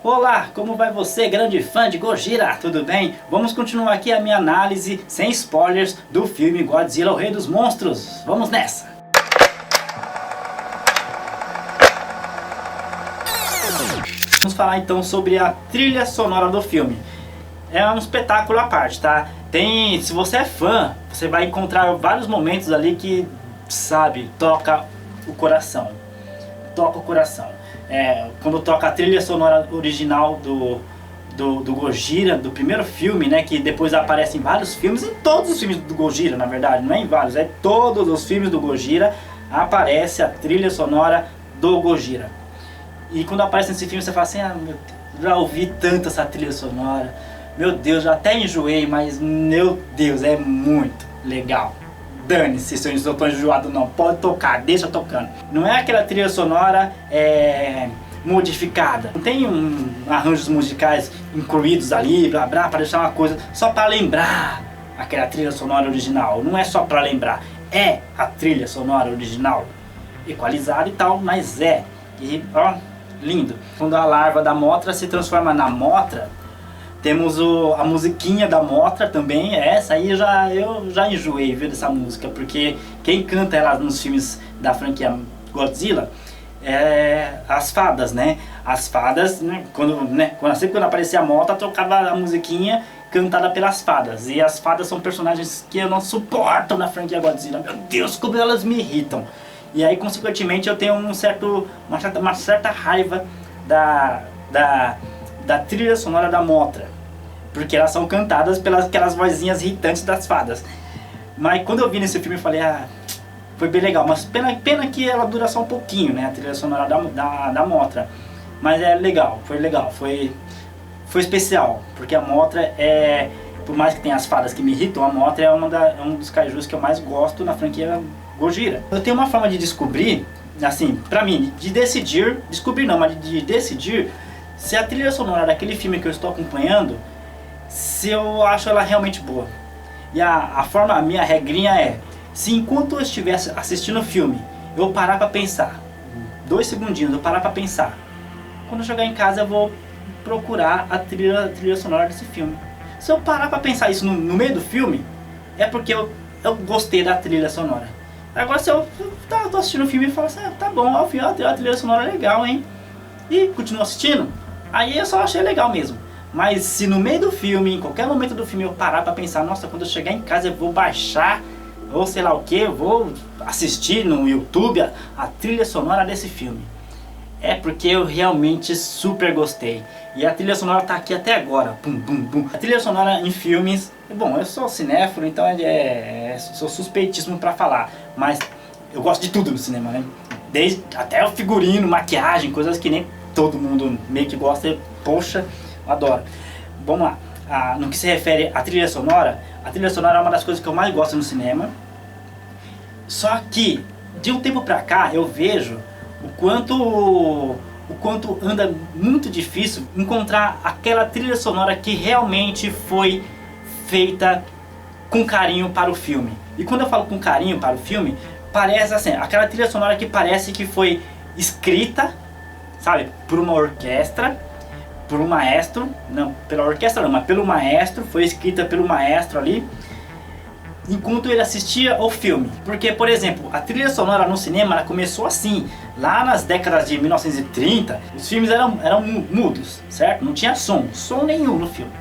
Olá, como vai você, grande fã de Gojira? Tudo bem? Vamos continuar aqui a minha análise, sem spoilers, do filme Godzilla, o Rei dos Monstros. Vamos nessa! Vamos falar então sobre a trilha sonora do filme. É um espetáculo à parte, tá? Se você é fã, você vai encontrar vários momentos ali que, sabe, toca o coração. Toca o coração. Quando toca a trilha sonora original do Gojira, do primeiro filme, né, que depois aparece em vários filmes, em todos os filmes do Gojira, na verdade, não é em vários, é todos os filmes do Gojira aparece a trilha sonora do Gojira. E quando aparece nesse filme você fala assim, meu Deus, já ouvi tanto essa trilha sonora, meu Deus, já até enjoei, mas meu Deus, é muito legal. Dane-se se eu não estou enjoado não, pode tocar, deixa tocando. Não é aquela trilha sonora modificada. Não tem arranjos musicais incluídos ali, blá blá, para deixar uma coisa só para lembrar aquela trilha sonora original. Não é só para lembrar, é a trilha sonora original. Equalizada e tal, mas é. E ó, lindo. Quando a larva da Mothra se transforma na Mothra, temos a musiquinha da Mothra também. Essa aí eu já enjoei, viu, dessa música, porque quem canta ela nos filmes da franquia Godzilla é as fadas, né? As fadas, né, sempre quando aparecia a Mothra, tocava a musiquinha cantada pelas fadas. E as fadas são personagens que eu não suporto na franquia Godzilla. Meu Deus, como elas me irritam. E aí, consequentemente, eu tenho uma certa raiva da trilha sonora da Mothra, porque elas são cantadas pelas aquelas vozinhas irritantes das fadas. Mas quando eu vi nesse filme eu falei, foi bem legal, mas pena que ela dura só um pouquinho, né, a trilha sonora da Mothra. Mas é legal, foi especial, porque a Mothra por mais que tenha as fadas que me irritam, a Mothra é um dos kaijus que eu mais gosto na franquia Gojira. Eu tenho uma forma de descobrir, assim, pra mim, de decidir se a trilha sonora daquele filme que eu estou acompanhando, se eu acho ela realmente boa. E a minha regrinha é, se enquanto eu estiver assistindo o filme, eu parar pra pensar, 2 segundinhos, eu parar pra pensar, quando eu chegar em casa eu vou procurar a trilha sonora desse filme. Se eu parar pra pensar isso no meio do filme, é porque eu gostei da trilha sonora. Agora se eu tô assistindo o filme e falo assim, tá bom, a trilha sonora é legal, hein? E continuo assistindo, aí eu só achei legal mesmo. Mas se no meio do filme, em qualquer momento do filme eu parar pra pensar, nossa, quando eu chegar em casa eu vou baixar, ou sei lá o que, eu vou assistir no YouTube a trilha sonora desse filme. É porque eu realmente super gostei. E a trilha sonora tá aqui até agora. Pum, pum, pum. A trilha sonora em filmes, bom, eu sou cinéfilo, então sou suspeitíssimo pra falar. Mas eu gosto de tudo no cinema, né? Até o figurino, maquiagem, coisas que nem todo mundo meio que gosta. Poxa, eu adoro. Vamos lá. No que se refere à trilha sonora é uma das coisas que eu mais gosto no cinema. Só que, de um tempo pra cá, eu vejo o quanto anda muito difícil encontrar aquela trilha sonora que realmente foi feita com carinho para o filme. E quando eu falo com carinho para o filme, parece assim, aquela trilha sonora que parece que foi escrita, sabe, por uma orquestra, por um maestro, não, pela orquestra não, mas pelo maestro, foi escrita pelo maestro ali, enquanto ele assistia ao filme. Porque, por exemplo, a trilha sonora no cinema ela começou assim, lá nas décadas de 1930, os filmes eram mudos, certo? Não tinha som nenhum no filme.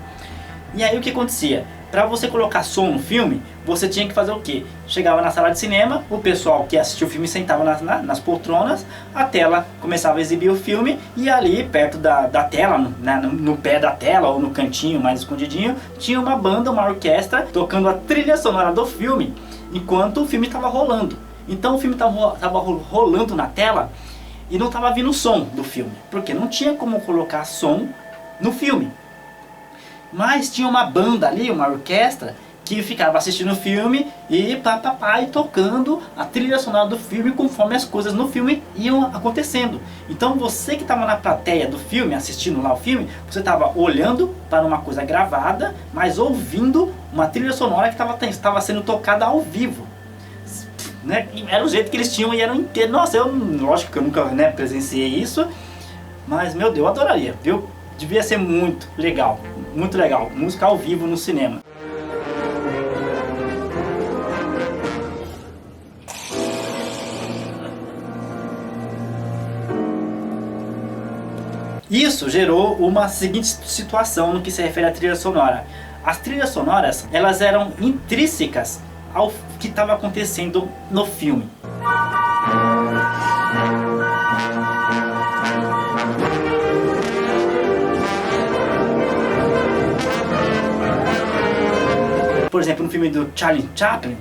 E aí o que acontecia? Para você colocar som no filme, você tinha que fazer o quê? Chegava na sala de cinema, o pessoal que assistiu o filme sentava nas poltronas, a tela começava a exibir o filme e ali perto da tela, no pé da tela ou no cantinho mais escondidinho, tinha uma banda, uma orquestra tocando a trilha sonora do filme enquanto o filme estava rolando. Então o filme estava rolando na tela e não estava vindo o som do filme, porque não tinha como colocar som no filme. Mas tinha uma banda ali, uma orquestra, que ficava assistindo o filme e tocando a trilha sonora do filme conforme as coisas no filme iam acontecendo. Então você que estava na plateia do filme, assistindo lá o filme, você estava olhando para uma coisa gravada, mas ouvindo uma trilha sonora que estava sendo tocada ao vivo. Né? Era o jeito que eles tinham e eram inteiros. Nossa, lógico que eu nunca presenciei isso, mas meu Deus, eu adoraria, viu? devia ser muito legal, música ao vivo no cinema. Isso gerou uma seguinte situação no que se refere à trilha sonora. As trilhas sonoras, elas eram intrínsecas ao que estava acontecendo no filme. Por exemplo, no filme do Charlie Chaplin,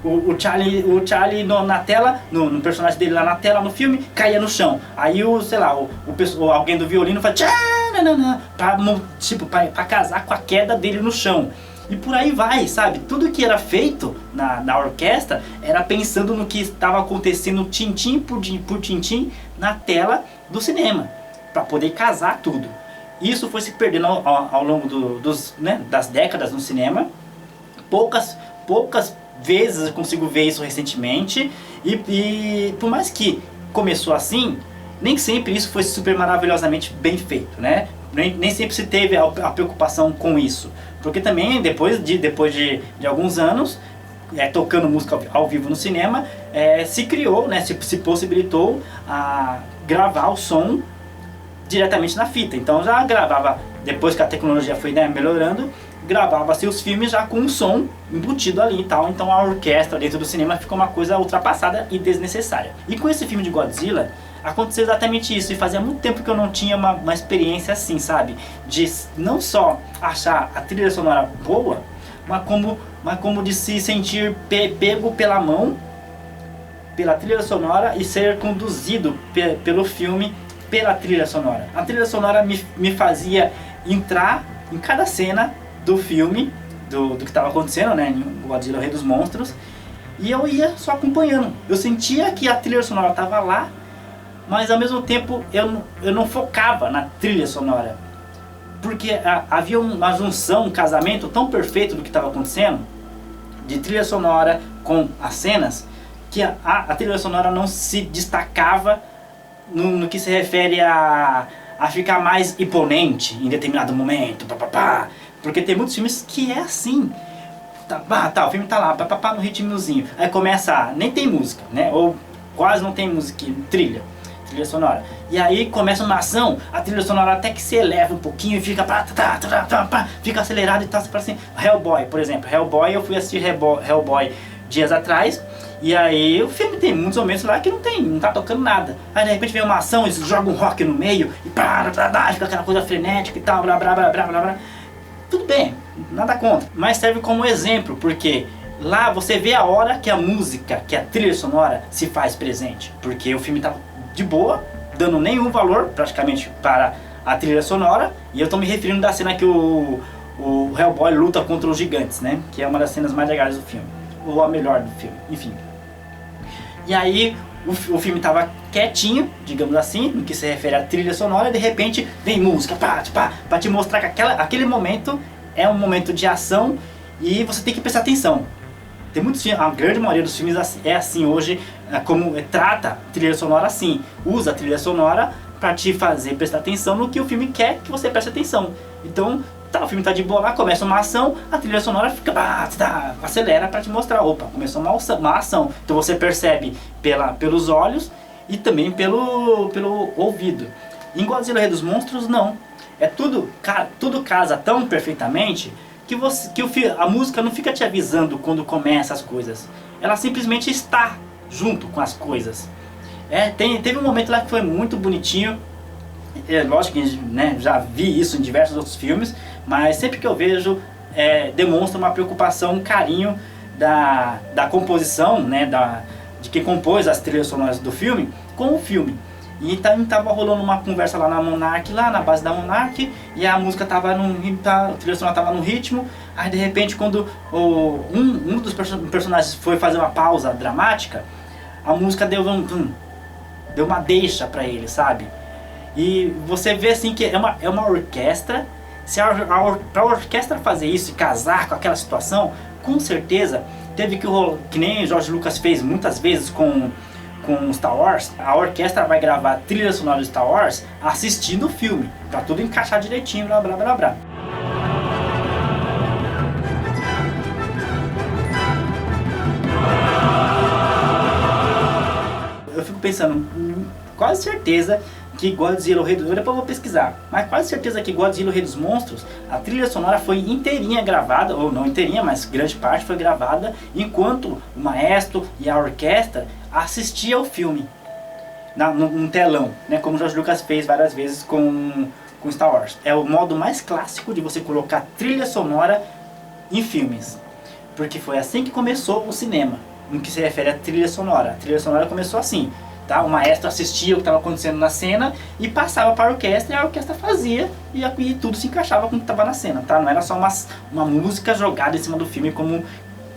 o Charlie na tela, no personagem dele lá na tela, no filme, caía no chão. Aí alguém do violino faz pra casar com a queda dele no chão. E por aí vai, sabe? Tudo que era feito na orquestra era pensando no que estava acontecendo tintim por tintim na tela do cinema, para poder casar tudo. Isso foi se perdendo ao longo das décadas no cinema. Poucas vezes eu consigo ver isso recentemente, e por mais que começou assim, nem sempre isso foi super maravilhosamente bem feito, né? Nem sempre se teve a preocupação com isso, porque também depois de alguns anos tocando música ao vivo no cinema, se criou, né, se possibilitou a gravar o som diretamente na fita. Então já gravava, depois que a tecnologia foi, né, melhorando, gravava-se os filmes já com um som embutido ali e tal. Então a orquestra dentro do cinema ficou uma coisa ultrapassada e desnecessária. E com esse filme de Godzilla aconteceu exatamente isso, e fazia muito tempo que eu não tinha uma experiência assim, sabe? De não só achar a trilha sonora boa, mas como de se sentir pego pela mão, pela trilha sonora, e ser conduzido pelo filme, pela trilha sonora. A trilha sonora me fazia entrar em cada cena do filme, do que estava acontecendo, né, em Godzilla, o Rei dos Monstros, e eu ia só acompanhando. Eu sentia que a trilha sonora estava lá, mas ao mesmo tempo eu não focava na trilha sonora, porque havia uma junção, um casamento tão perfeito do que estava acontecendo, de trilha sonora com as cenas, que a trilha sonora não se destacava no que se refere a ficar mais imponente em determinado momento, porque tem muitos filmes que é assim. O filme tá lá, no ritmozinho. Aí começa, nem tem música, né? Ou quase não tem música, trilha sonora. E aí começa uma ação, a trilha sonora até que se eleva um pouquinho e fica fica acelerado e tal. Assim, Hellboy, por exemplo. Hellboy, eu fui assistir Hellboy dias atrás. E aí o filme tem muitos momentos lá que não tá tocando nada. Aí de repente vem uma ação, eles jogam um rock no meio e fica aquela coisa frenética e tal, blá blá blá blá blá blá. Tudo bem, nada contra, mas serve como exemplo, porque lá você vê a hora que a música, que a trilha sonora se faz presente, porque o filme tá de boa, dando nenhum valor praticamente para a trilha sonora, e eu tô me referindo da cena que o Hellboy luta contra os gigantes, né, que é uma das cenas mais legais do filme, ou a melhor do filme, enfim. E aí o filme tava quietinho, digamos assim, no que se refere à trilha sonora, e de repente vem música, pra te mostrar que aquele momento é um momento de ação e você tem que prestar atenção. Tem muitos filmes, a grande maioria dos filmes é assim hoje, como trata a trilha sonora assim, usa a trilha sonora pra te fazer prestar atenção no que o filme quer que você preste atenção. Então, o filme tá de boa lá, começa uma ação, a trilha sonora fica, acelera pra te mostrar, opa, começou uma ação. Então você percebe pelos olhos e também pelo ouvido. Em Godzilla, Rei dos Monstros, não. Tudo casa tão perfeitamente que a música não fica te avisando quando começa as coisas. Ela simplesmente está junto com as coisas. Teve um momento lá que foi muito bonitinho. Lógico que, né, já vi isso em diversos outros filmes, mas sempre que eu vejo, demonstra uma preocupação, um carinho da composição, né, de quem compôs as trilhas sonoras do filme, com o filme. E tava rolando uma conversa lá na Monarch, lá na base da Monarch, e a música tava a trilha sonora tava no ritmo. Aí de repente, quando um dos personagens foi fazer uma pausa dramática, a música deu uma deixa pra ele, sabe? E você vê assim que é uma orquestra. Se pra orquestra fazer isso e casar com aquela situação, com certeza teve que nem George Lucas fez muitas vezes com com Star Wars, a orquestra vai gravar a trilha sonora de Star Wars assistindo o filme, pra tudo encaixar direitinho, blá blá blá blá. Eu fico pensando, quase certeza que Godzilla, o Rei dos... Depois eu vou pesquisar, mas quase certeza que Godzilla, o Rei dos Monstros, a trilha sonora foi inteirinha gravada, ou não inteirinha, mas grande parte foi gravada, enquanto o maestro e a orquestra assistiam ao filme, num telão, né, como o George Lucas fez várias vezes com Star Wars. É o modo mais clássico de você colocar trilha sonora em filmes, porque foi assim que começou o cinema, no que se refere à trilha sonora. A trilha sonora começou assim. Tá? O maestro assistia o que estava acontecendo na cena e passava para a orquestra, e a orquestra fazia e tudo se encaixava com o que estava na cena. Tá? Não era só uma música jogada em cima do filme como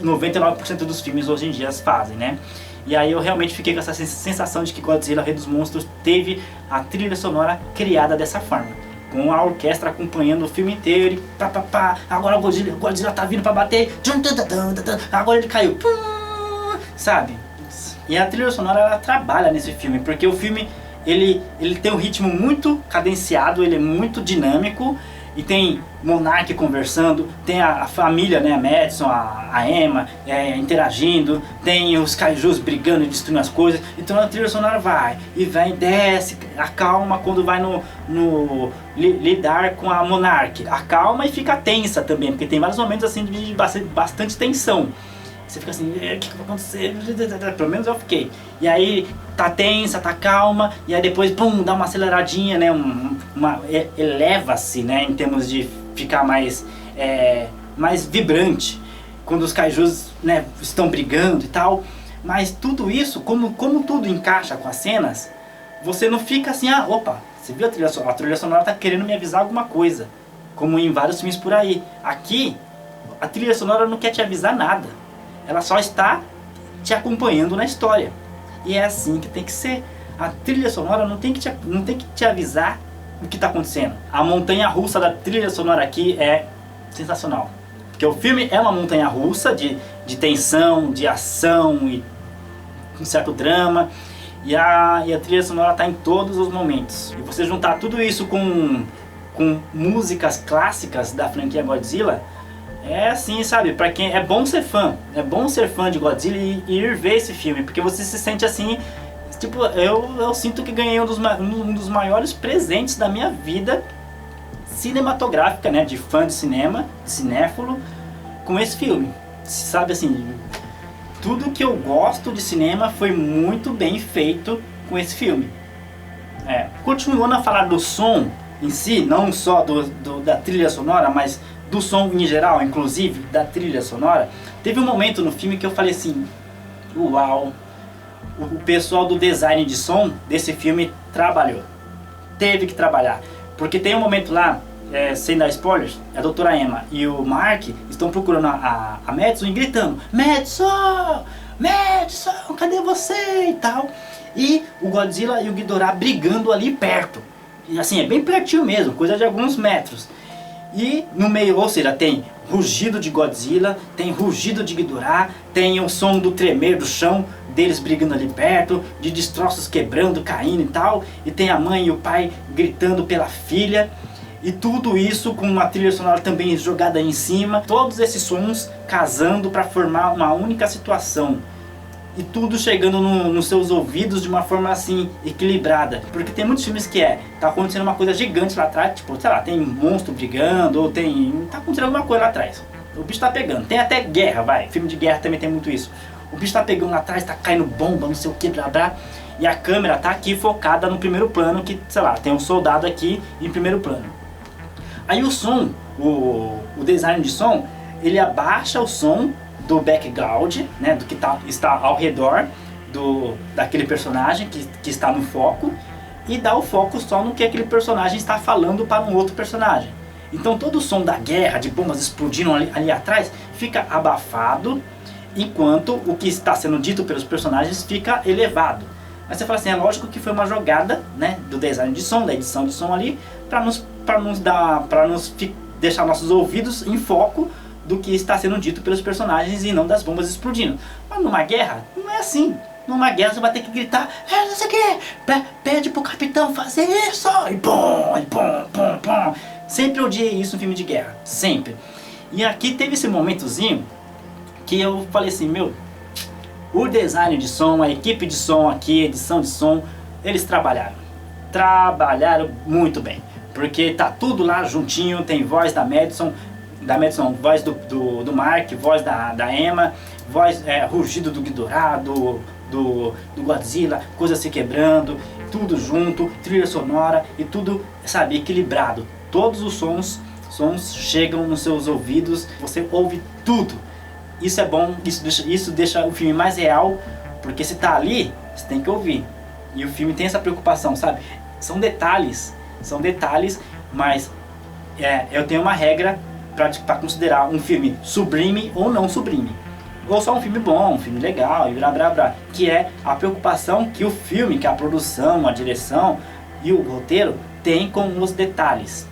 99% dos filmes hoje em dia fazem, né? E aí eu realmente fiquei com essa sensação de que Godzilla, Rei dos Monstros, teve a trilha sonora criada dessa forma, com a orquestra acompanhando o filme inteiro e pá, pá, pá, agora o Godzilla tá vindo para bater, agora ele caiu, sabe? E a trilha sonora, ela trabalha nesse filme, porque o filme ele tem um ritmo muito cadenciado, ele é muito dinâmico, e tem Monark conversando, tem a família, né, a Madison, a Emma interagindo, tem os kaijus brigando e destruindo as coisas. Então a trilha sonora vai e desce, acalma quando vai lidar com a Monark, acalma e fica tensa também, porque tem vários momentos assim de bastante tensão. Você fica assim, o que vai acontecer? Pelo menos eu fiquei. E aí tá tensa, tá calma, e aí depois, pum, dá uma aceleradinha, né? Eleva-se, né? Em termos de ficar mais vibrante. Quando os kaijus, né, estão brigando e tal. Mas tudo isso, como tudo encaixa com as cenas, você não fica assim, opa, você viu a trilha sonora tá querendo me avisar alguma coisa. Como em vários filmes por aí. Aqui, a trilha sonora não quer te avisar nada. Ela só está te acompanhando na história. E é assim que tem que ser. A trilha sonora não tem que te avisar o que está acontecendo. A montanha-russa da trilha sonora aqui é sensacional. Porque o filme é uma montanha-russa de tensão, de ação e um certo drama. E a trilha sonora está em todos os momentos. E você juntar tudo isso com músicas clássicas da franquia Godzilla, é assim, sabe, pra quem é bom ser fã de Godzilla e ir ver esse filme, porque você se sente assim, tipo, eu sinto que ganhei um dos maiores presentes da minha vida cinematográfica, né, de fã de cinema, de cinéfilo, com esse filme, sabe, assim, tudo que eu gosto de cinema foi muito bem feito com esse filme. Continuando a falar do som em si, não só da trilha sonora, mas do som em geral, inclusive da trilha sonora, teve um momento no filme que eu falei assim, uau, o pessoal do design de som desse filme teve que trabalhar, porque tem um momento lá, sem dar spoilers, a doutora Emma e o Mark estão procurando a Madison e gritando, Madison, cadê você e tal, e o Godzilla e o Ghidorah brigando ali perto, e assim, é bem pertinho mesmo, coisa de alguns metros. E no meio, ou seja, tem rugido de Godzilla, tem rugido de Ghidorah, tem o som do tremer do chão, deles brigando ali perto, de destroços quebrando, caindo e tal, e tem a mãe e o pai gritando pela filha, e tudo isso com uma trilha sonora também jogada em cima, todos esses sons casando para formar uma única situação. E tudo chegando nos seus ouvidos de uma forma assim, equilibrada. Porque tem muitos filmes que tá acontecendo uma coisa gigante lá atrás, tipo, sei lá, tem um monstro brigando, ou tá acontecendo alguma coisa lá atrás. O bicho tá pegando, tem até guerra, filme de guerra também tem muito isso. O bicho tá pegando lá atrás, tá caindo bomba, não sei o que, blá blá. E a câmera tá aqui focada no primeiro plano, que, sei lá, tem um soldado aqui em primeiro plano. Aí o som, o design de som, ele abaixa o som do background, né, do que está ao redor daquele personagem que está no foco, e dá o foco só no que aquele personagem está falando para um outro personagem. Então todo o som da guerra, de bombas explodindo ali atrás, fica abafado, enquanto o que está sendo dito pelos personagens fica elevado. Aí você fala assim, é lógico que foi uma jogada, né, do design de som, da edição de som ali, para nos deixar nossos ouvidos em foco do que está sendo dito pelos personagens e não das bombas explodindo. Mas numa guerra, não é assim. Numa guerra você vai ter que gritar, não sei o que, pede pro capitão fazer isso, e bom, bom. Sempre odiei isso no filme de guerra, sempre. E aqui teve esse momentozinho que eu falei assim, meu, o design de som, a equipe de som aqui, edição de som, eles trabalharam muito bem. Porque tá tudo lá juntinho, tem voz da Madison, voz do Mark, voz da Emma, voz, rugido do Ghidorah, do Godzilla, coisa se quebrando, tudo junto, trilha sonora e tudo, sabe, equilibrado. Todos os sons chegam nos seus ouvidos, você ouve tudo. Isso é bom, isso deixa o filme mais real, porque se tá ali, você tem que ouvir. E o filme tem essa preocupação, sabe? São detalhes, mas eu tenho uma regra para considerar um filme sublime ou não sublime. Ou só um filme bom, um filme legal, e blá, que é a preocupação que o filme, que a produção, a direção e o roteiro tem com os detalhes.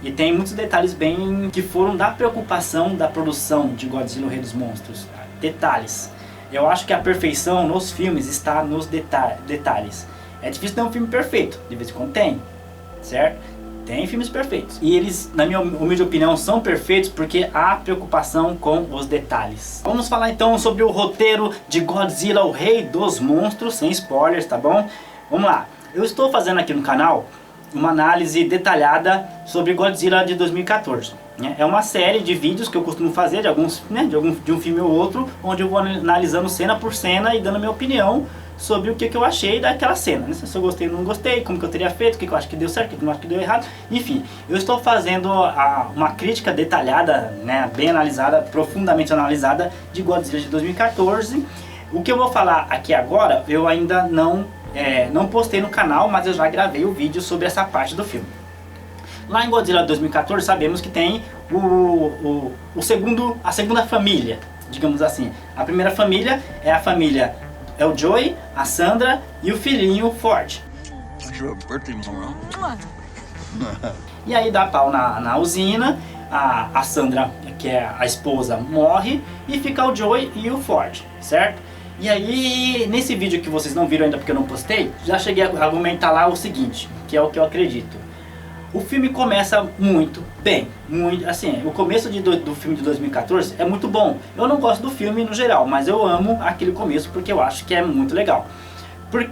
E tem muitos detalhes bem que foram da preocupação da produção de Godzilla, o Rei dos Monstros. Detalhes. Eu acho que a perfeição nos filmes está nos detalhes. É difícil ter um filme perfeito, de vez em quando tem, certo? Tem filmes perfeitos. E eles, na minha humilde opinião, são perfeitos porque há preocupação com os detalhes. Vamos falar então sobre o roteiro de Godzilla, o Rei dos Monstros, sem spoilers, tá bom? Vamos lá. Eu estou fazendo aqui no canal uma análise detalhada sobre Godzilla de 2014. É uma série de vídeos que eu costumo fazer de um filme ou outro, onde eu vou analisando cena por cena e dando minha opinião sobre o que eu achei daquela cena, né? Se eu gostei ou não gostei, como que eu teria feito, o que eu acho que deu certo, o que eu acho que deu errado, enfim. Eu estou fazendo uma crítica detalhada, né, bem analisada, profundamente analisada de Godzilla de 2014. O que eu vou falar aqui agora, eu ainda não postei no canal, mas eu já gravei o vídeo sobre essa parte do filme. Lá em Godzilla 2014 sabemos que tem a segunda família, digamos assim. A primeira família é o Joey, a Sandra e o filhinho Ford. E aí dá pau na usina, a Sandra, que é a esposa, morre e fica o Joey e o Ford, certo? E aí, nesse vídeo que vocês não viram ainda porque eu não postei, já cheguei a argumentar lá o seguinte, que é o que eu acredito. O filme começa muito bem, assim, o começo do filme de 2014 é muito bom. Eu não gosto do filme no geral, mas eu amo aquele começo porque eu acho que é muito legal.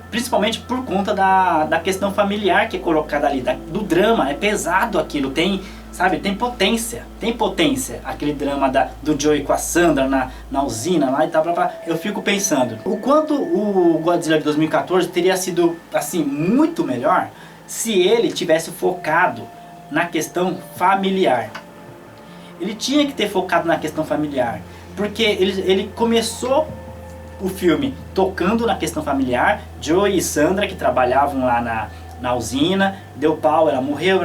Principalmente por conta da questão familiar que é colocada ali, do drama, é pesado aquilo, tem potência, aquele drama do Joey com a Sandra na usina lá e tal, eu fico pensando, o quanto o Godzilla de 2014 teria sido, assim, muito melhor se ele tivesse focado na questão familiar. Ele tinha que ter focado na questão familiar, porque ele começou o filme tocando na questão familiar, Joey e Sandra que trabalhavam lá na usina, deu pau, ela morreu,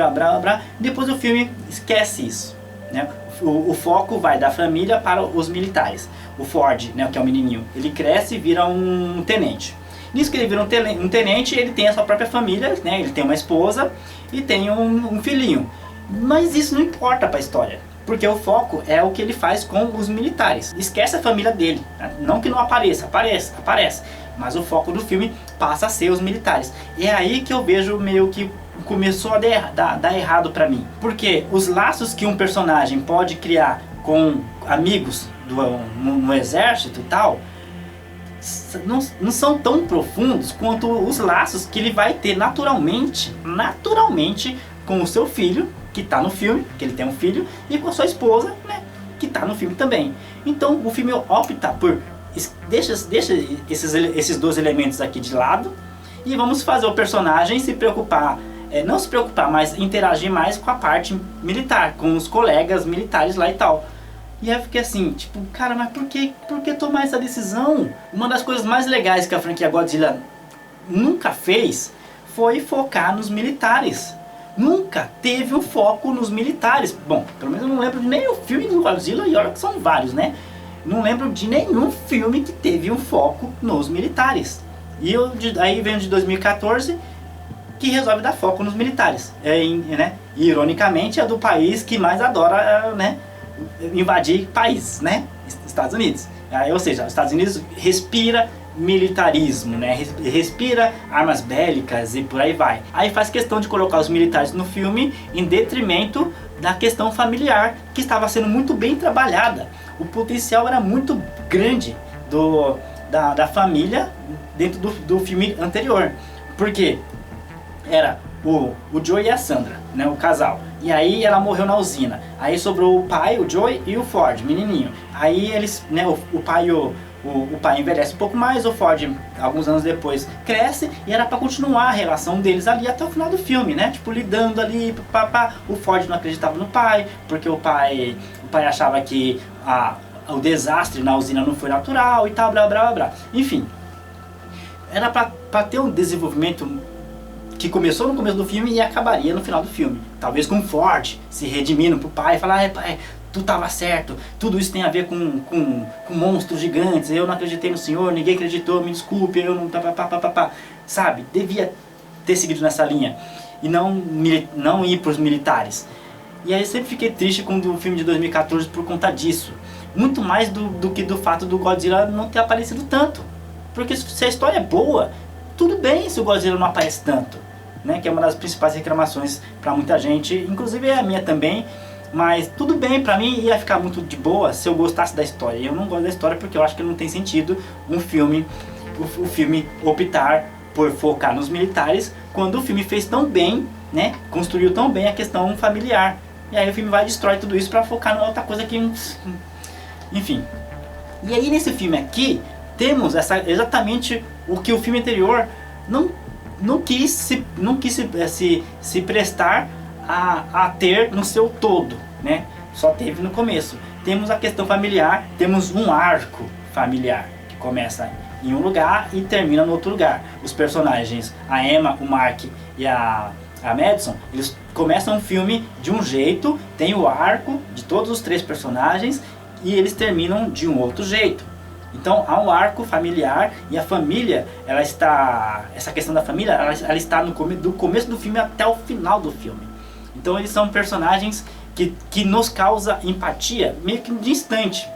depois o filme esquece isso, né? O foco vai da família para os militares. O Ford, né, que é o menininho, ele cresce e vira um tenente. Nisso que ele vira um tenente, ele tem a sua própria família, né? Ele tem uma esposa e tem um filhinho. Mas isso não importa para a história, porque o foco é o que ele faz com os militares. Esquece a família dele, né? Não que não aparece, mas o foco do filme passa a ser os militares. E é aí que eu vejo meio que começou a dar errado pra mim. Porque os laços que um personagem pode criar com amigos no exército e tal, não são tão profundos quanto os laços que ele vai ter naturalmente com o seu filho, que tá no filme, que ele tem um filho, e com a sua esposa, né, que tá no filme também. Então o filme opta por deixa esses dois elementos aqui de lado e vamos fazer o personagem se preocupar, não se preocupar, mas interagir mais com a parte militar, com os colegas militares lá e tal. E aí eu fiquei assim, tipo, cara, mas por que tomar essa decisão? Uma das coisas mais legais que a franquia Godzilla nunca fez foi focar nos militares. Nunca teve o foco nos militares. Bom, pelo menos eu não lembro de nenhum filme do Godzilla, e olha que são vários, né? Não lembro de nenhum filme que teve um foco nos militares. E aí vem de 2014, que resolve dar foco nos militares. Né? E ironicamente é do país que mais adora, né, invadir países, né? Estados Unidos. Ou seja, os Estados Unidos respira militarismo, né? Respira armas bélicas e por aí vai. Aí faz questão de colocar os militares no filme em detrimento da questão familiar, que estava sendo muito bem trabalhada. O potencial era muito grande da família dentro do filme anterior. Porque era o Joey e a Sandra, né, o casal. E aí ela morreu na usina. Aí sobrou o pai, o Joey e o Ford, menininho. Aí eles, né, o pai envelhece um pouco mais, o Ford, alguns anos depois, cresce, e era pra continuar a relação deles ali até o final do filme, né? Tipo, lidando ali, papá. O Ford não acreditava no pai, porque o pai achava que o desastre na usina não foi natural e tal, blá blá blá blá. Enfim, era pra ter um desenvolvimento que começou no começo do filme e acabaria no final do filme. Talvez com o Ford se redimindo pro pai e falar: pai, tu tava certo, tudo isso tem a ver com monstros gigantes, eu não acreditei no senhor, ninguém acreditou, me desculpe, eu não... Sabe, devia ter seguido nessa linha e não ir pros militares. E aí eu sempre fiquei triste com o filme de 2014 por conta disso. Muito mais do que do fato do Godzilla não ter aparecido tanto. Porque se a história é boa, tudo bem se o Godzilla não aparece tanto, né? Que é uma das principais reclamações pra muita gente, inclusive é a minha também. Mas tudo bem, pra mim ia ficar muito de boa se eu gostasse da história. E eu não gosto da história porque eu acho que não tem sentido o filme optar por focar nos militares quando o filme fez tão bem, né? Construiu tão bem a questão familiar. E aí o filme vai e destrói tudo isso pra focar em outra coisa que... Enfim. E aí nesse filme aqui, temos exatamente o que o filme anterior não quis se prestar a ter no seu todo, né? Só teve no começo. Temos a questão familiar, temos um arco familiar que começa em um lugar e termina no outro lugar. Os personagens, a Emma, o Mark e a Madison, eles começam o filme de um jeito, tem o arco de todos os três personagens e eles terminam de um outro jeito. Então há um arco familiar e a família, essa questão da família, ela está do começo do filme até o final do filme. Então eles são personagens que nos causa empatia meio que de instante.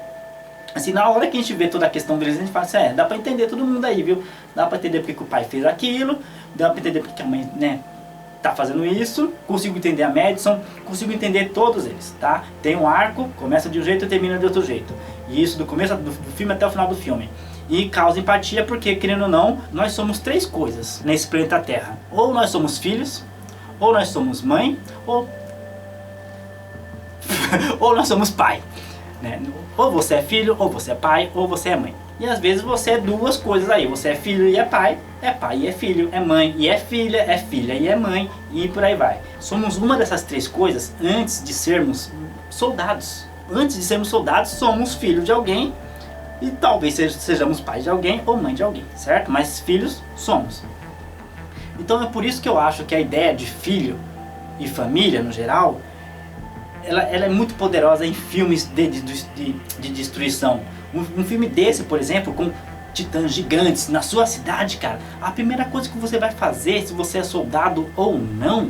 Assim, na hora que a gente vê toda a questão deles, a gente fala assim, dá pra entender todo mundo aí, viu? Dá pra entender porque que o pai fez aquilo, dá pra entender porque que a mãe, né, tá fazendo isso, consigo entender a Madison, consigo entender todos eles, tá? Tem um arco, começa de um jeito e termina de outro jeito. E isso do começo do filme até o final do filme. E causa empatia porque, querendo ou não, nós somos três coisas nesse planeta Terra. Ou nós somos filhos, ou nós somos mãe, ou nós somos pai, né? Ou você é filho, ou você é pai, ou você é mãe. E às vezes você é duas coisas aí. Você é filho e é pai e é filho, é mãe e é filha e é mãe, e por aí vai. Somos uma dessas três coisas antes de sermos soldados. Antes de sermos soldados, somos filhos de alguém e talvez sejamos pais de alguém ou mãe de alguém, certo? Mas filhos somos. Então é por isso que eu acho que a ideia de filho e família no geral, ela é muito poderosa em filmes de destruição. Um filme desse, por exemplo, com titãs gigantes na sua cidade, cara, a primeira coisa que você vai fazer, se você é soldado ou não,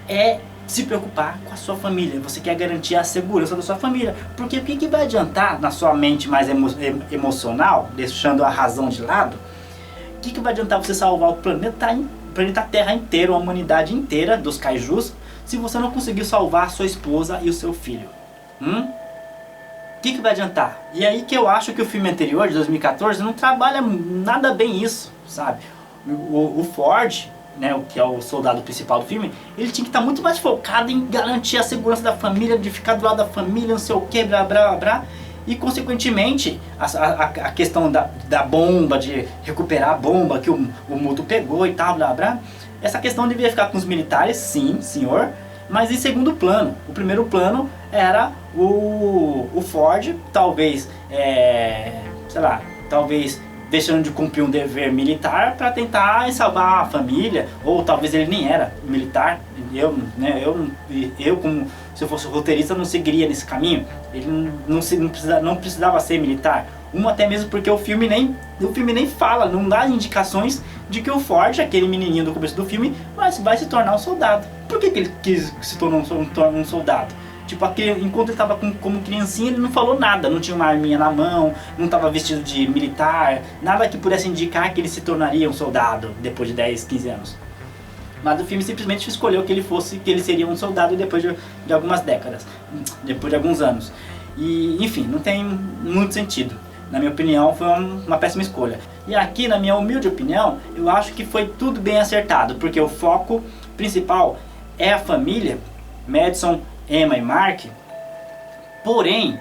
é se preocupar com a sua família. Você quer garantir a segurança da sua família. Porque o que vai adiantar na sua mente mais emocional, deixando a razão de lado, o que vai adiantar você salvar o planeta Terra inteiro, a humanidade inteira dos kaijus, se você não conseguir salvar a sua esposa e o seu filho? O que vai adiantar? E aí que eu acho que o filme anterior, de 2014, não trabalha nada bem isso, sabe? O Ford, né, que é o soldado principal do filme, ele tinha que estar muito mais focado em garantir a segurança da família, de ficar do lado da família, não sei o que, blá blá blá. E consequentemente, a questão da bomba, de recuperar a bomba que o Muto pegou e tal, blá blá. Essa questão devia ficar com os militares, sim, senhor, mas em segundo plano. O primeiro plano era o Ford, talvez, sei lá, talvez deixando de cumprir um dever militar para tentar salvar a família, ou talvez ele nem era militar. Eu como se eu fosse roteirista não seguiria nesse caminho. Ele não precisava ser militar. Até mesmo porque o filme nem fala, não dá indicações de que o Ford, aquele menininho do começo do filme, vai se tornar um soldado. Por que ele se tornou um soldado? Tipo, enquanto ele estava como criancinha, ele não falou nada, não tinha uma arminha na mão, não estava vestido de militar, nada que pudesse indicar que ele se tornaria um soldado depois de 10, 15 anos. Mas o filme simplesmente escolheu que ele seria um soldado depois de algumas décadas, depois de alguns anos. E, enfim, não tem muito sentido. Na minha opinião, foi uma péssima escolha. E aqui, na minha humilde opinião, eu acho que foi tudo bem acertado, porque o foco principal é a família, Madison, Emma e Mark. Porém,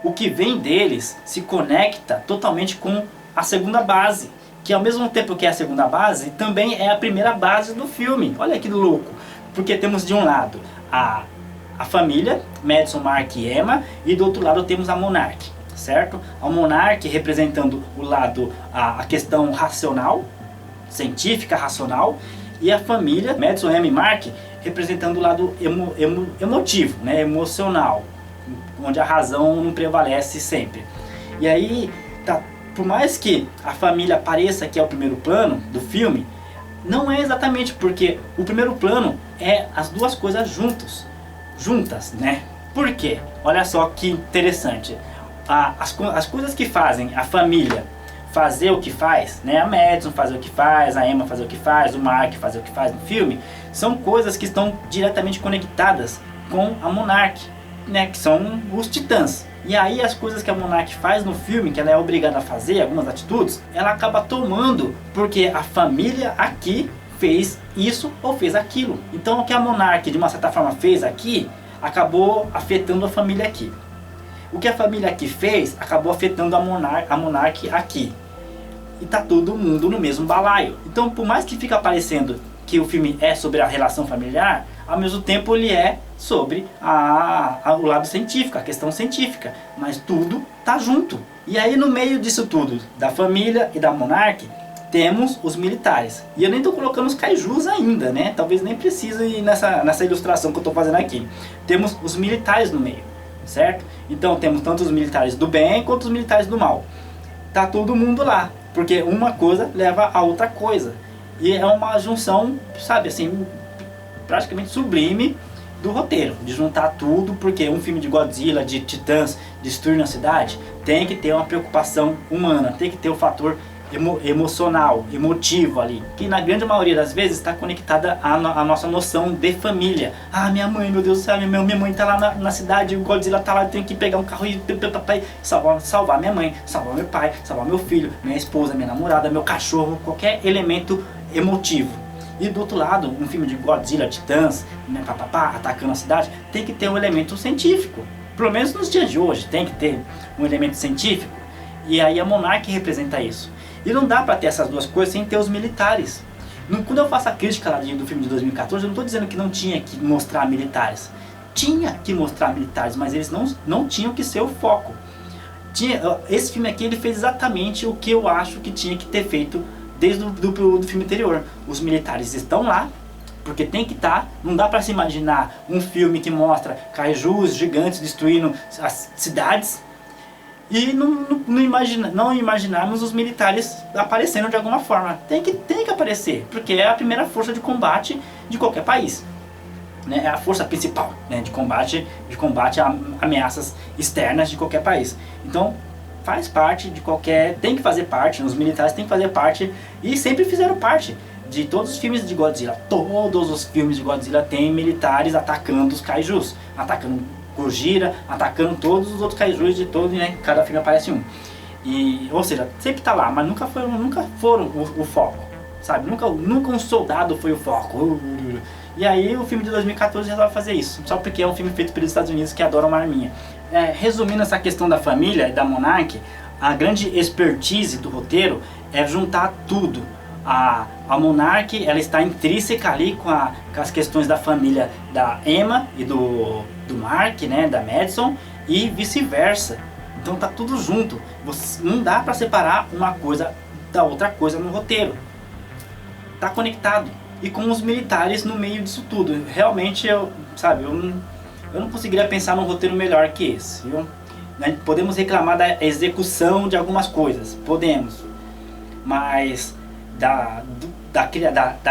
o que vem deles se conecta totalmente com a segunda base, que ao mesmo tempo que é a segunda base, também é a primeira base do filme. Olha que louco, porque temos de um lado a família, Madison, Mark e Emma, e do outro lado temos a Monarch, certo? A Monarch representando o lado, a questão racional, científica, racional, e a família, Madison, Emma e Mark, representando o lado emotivo, né? Emocional, onde a razão não prevalece sempre. E aí, por mais que a família pareça que é o primeiro plano do filme, não é exatamente, porque o primeiro plano é as duas coisas juntas, né? Por quê? Olha só que interessante. As coisas que fazem a família fazer o que faz, né? A Madison fazer o que faz, a Emma fazer o que faz, o Mark fazer o que faz no filme, são coisas que estão diretamente conectadas com a Monarch, né? Que são os titãs. E aí as coisas que a Monarch faz no filme, que ela é obrigada a fazer, algumas atitudes, ela acaba tomando porque a família aqui fez isso ou fez aquilo. Então o que a Monarch de uma certa forma fez aqui, acabou afetando a família aqui. O que a família aqui fez, acabou afetando a Monarch aqui. E tá todo mundo no mesmo balaio. Então por mais que fique parecendo que o filme é sobre a relação familiar, ao mesmo tempo ele é sobre o lado científico, a questão científica, mas tudo tá junto. E aí no meio disso tudo, da família e da Monarch, temos os militares. E eu nem tô colocando os kaijus ainda, né? Talvez nem precise ir nessa ilustração que eu tô fazendo aqui. Temos os militares no meio, certo? Então temos tanto os militares do bem quanto os militares do mal. Tá todo mundo lá, porque uma coisa leva a outra coisa. E é uma junção, sabe, assim, praticamente sublime do roteiro, de juntar tudo, porque um filme de Godzilla, de titãs destruindo a cidade, tem que ter uma preocupação humana, tem que ter o fator emocional, emotivo ali, que na grande maioria das vezes está conectada à nossa noção de família. Ah, minha mãe, meu Deus do céu, minha mãe tá lá na cidade, o Godzilla tá lá, eu tenho que pegar um carro e salvar minha mãe, salvar meu pai, salvar meu filho, minha esposa, minha namorada, meu cachorro, qualquer elemento emotivo. E do outro lado, um filme de Godzilla, titãs, né, atacando a cidade, tem que ter um elemento científico. Pelo menos nos dias de hoje, tem que ter um elemento científico. E aí a Monarch representa isso. E não dá pra ter essas duas coisas sem ter os militares. Quando eu faço a crítica lá do filme de 2014, eu não estou dizendo que não tinha que mostrar militares. Tinha que mostrar militares, mas eles não tinham que ser o foco. Esse filme aqui ele fez exatamente o que eu acho que tinha que ter feito desde do filme anterior. Os militares estão lá, porque tem que estar. Não dá pra se imaginar um filme que mostra kaijus gigantes destruindo as cidades e não imaginarmos os militares aparecendo de alguma forma. Tem que aparecer, porque é a primeira força de combate de qualquer país, né? É a força principal, né, de combate a ameaças externas de qualquer país. Então faz parte de tem que fazer parte, os militares têm que fazer parte, e sempre fizeram parte de todos os filmes de Godzilla. Todos os filmes de Godzilla têm militares atacando os kaijus, atacando Gojira, atacando todos os outros kaijus de todos, né? Cada filme aparece um. Ou seja, sempre tá lá, mas nunca foram o foco, sabe? Nunca um soldado foi o foco. E aí o filme de 2014 resolve fazer isso, só porque é um filme feito pelos Estados Unidos que adoram uma arminha. Resumindo essa questão da família e da Monarch, a grande expertise do roteiro é juntar tudo. A Monarch, ela está intrínseca ali com as questões da família da Emma e do Mark, né, da Madison, e vice-versa. Então tá tudo junto. Não dá para separar uma coisa da outra coisa no roteiro. Tá conectado. E com os militares no meio disso tudo. Realmente eu não conseguiria pensar num roteiro melhor que esse. Podemos reclamar da execução de algumas coisas, podemos, mas da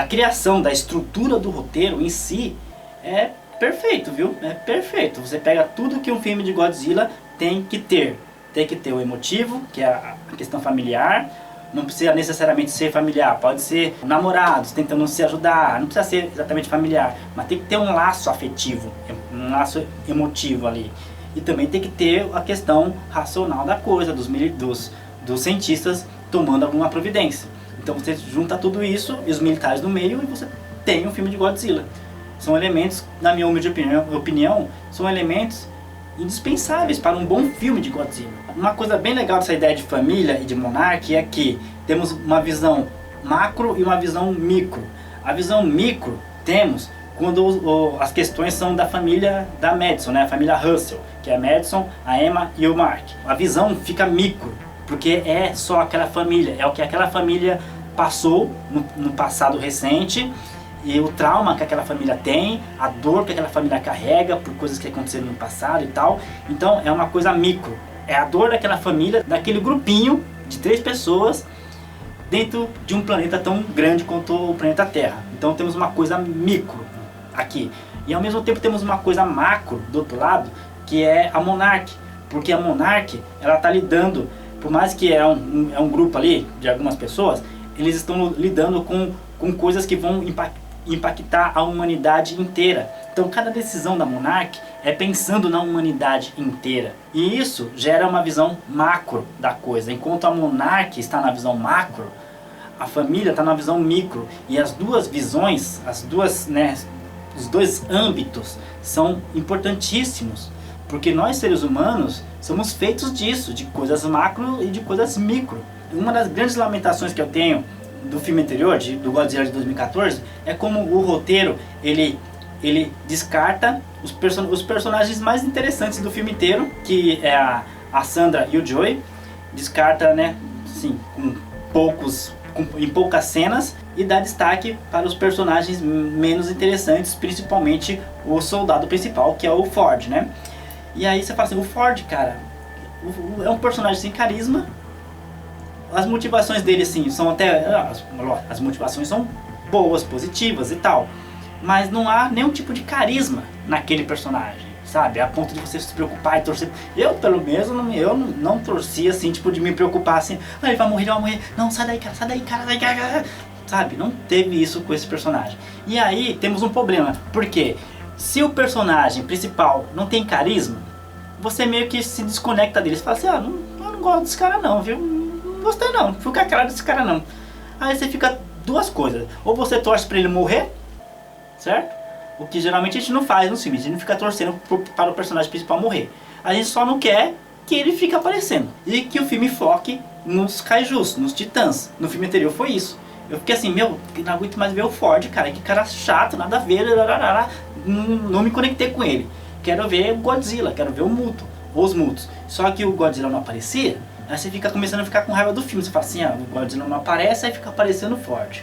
criação, da estrutura do roteiro em si, é perfeito, viu? É perfeito. Você pega tudo que um filme de Godzilla tem que ter. Tem que ter o emotivo, que é a questão familiar. Não precisa necessariamente ser familiar, pode ser namorados tentando se ajudar, não precisa ser exatamente familiar, mas tem que ter um laço afetivo, um laço emotivo ali. E também tem que ter a questão racional da coisa, dos cientistas tomando alguma providência. Então você junta tudo isso e os militares no meio e você tem um filme de Godzilla. São elementos, na minha humilde opinião, são elementos indispensáveis para um bom filme de Godzilla. Uma coisa bem legal dessa ideia de família e de Monarch é que temos uma visão macro e uma visão micro. A visão micro temos quando as questões são da família da Madison, né? A família Russell, que é a Madison, a Emma e o Mark. A visão fica micro, porque é só aquela família, é o que aquela família passou no passado recente, e o trauma que aquela família tem, a dor que aquela família carrega por coisas que aconteceram no passado e tal. Então é uma coisa micro, é a dor daquela família, daquele grupinho de 3 pessoas dentro de um planeta tão grande quanto o planeta Terra. Então temos uma coisa micro aqui, e ao mesmo tempo temos uma coisa macro do outro lado, que é a Monarch, porque a Monarch, ela está lidando, por mais que é um grupo ali de algumas pessoas, eles estão lidando com coisas que vão impactar a humanidade inteira. Então cada decisão da Monarch é pensando na humanidade inteira. E isso gera uma visão macro da coisa. Enquanto a Monarch está na visão macro, a família está na visão micro. E as duas visões, os dois âmbitos são importantíssimos. Porque nós seres humanos somos feitos disso, de coisas macro e de coisas micro. Uma das grandes lamentações que eu tenho do filme anterior, do Godzilla de 2014, é como o roteiro, ele descarta os personagens mais interessantes do filme inteiro, que é a Sandra e o Joey, descarta, né, assim, em poucas cenas, e dá destaque para os personagens menos interessantes, principalmente o soldado principal, que é o Ford, né? E aí você fala assim, o Ford, cara, é um personagem sem carisma. As motivações dele, assim, são até... As motivações são boas, positivas e tal. Mas não há nenhum tipo de carisma naquele personagem, sabe? A ponto de você se preocupar e torcer. Eu, pelo menos, eu não torcia, assim, tipo, de me preocupar, assim... Ah, ele vai morrer. Não, sai daí, cara, sai daí, cara. Sabe? Não teve isso com esse personagem. E aí, temos um problema. Porque se o personagem principal não tem carisma, você meio que se desconecta dele. Você fala assim, eu não gosto desse cara não, viu? Não gostei não, fui com a cara desse cara não. Aí você fica duas coisas, ou você torce pra ele morrer, certo? O que geralmente a gente não faz nos filmes, a gente não fica torcendo para o personagem principal morrer. A gente só não quer que ele fique aparecendo. E que o filme foque nos kaijus, nos titãs. No filme anterior foi isso. Eu fiquei assim, não aguento mais ver o Ford, cara, que cara chato, nada a ver, não me conectei com ele. Quero ver o Godzilla, quero ver o Muto, os Mutos. Só que o Godzilla não aparecia. Aí você fica começando a ficar com raiva do filme. Você fala assim, o Godzilla não aparece, aí fica aparecendo o Ford.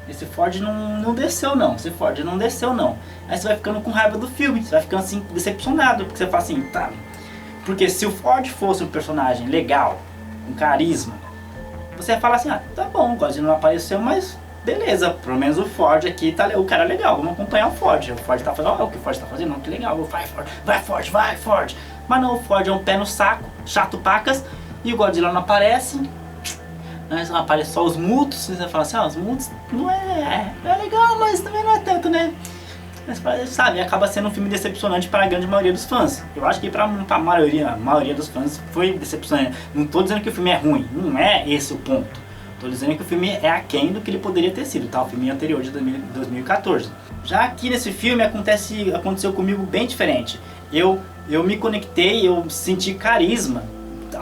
Esse Ford não desceu não, esse Ford não desceu não. Aí você vai ficando com raiva do filme, você vai ficando assim, decepcionado. Porque você fala assim, tá. Porque se o Ford fosse um personagem legal, com carisma, você vai falar assim, tá bom, o Godzilla não apareceu, mas beleza, pelo menos o Ford aqui, o cara é legal, vamos acompanhar o Ford. O Ford tá fazendo, o que o Ford tá fazendo, não, que legal, vai Ford. Mas não, o Ford é um pé no saco, chato pacas. E o Godzilla não aparece, né? Aparece só os Mutos. Você fala assim, os Mutos não é legal, mas também não é tanto, né? Mas, sabe, acaba sendo um filme decepcionante para a grande maioria dos fãs. Eu acho que para a maioria dos fãs foi decepcionante. Não estou dizendo que o filme é ruim, não é esse o ponto. Estou dizendo que o filme é aquém do que ele poderia ter sido, tá? O filme anterior de 2014. Já aqui nesse filme aconteceu comigo bem diferente. Eu me conectei, eu senti carisma.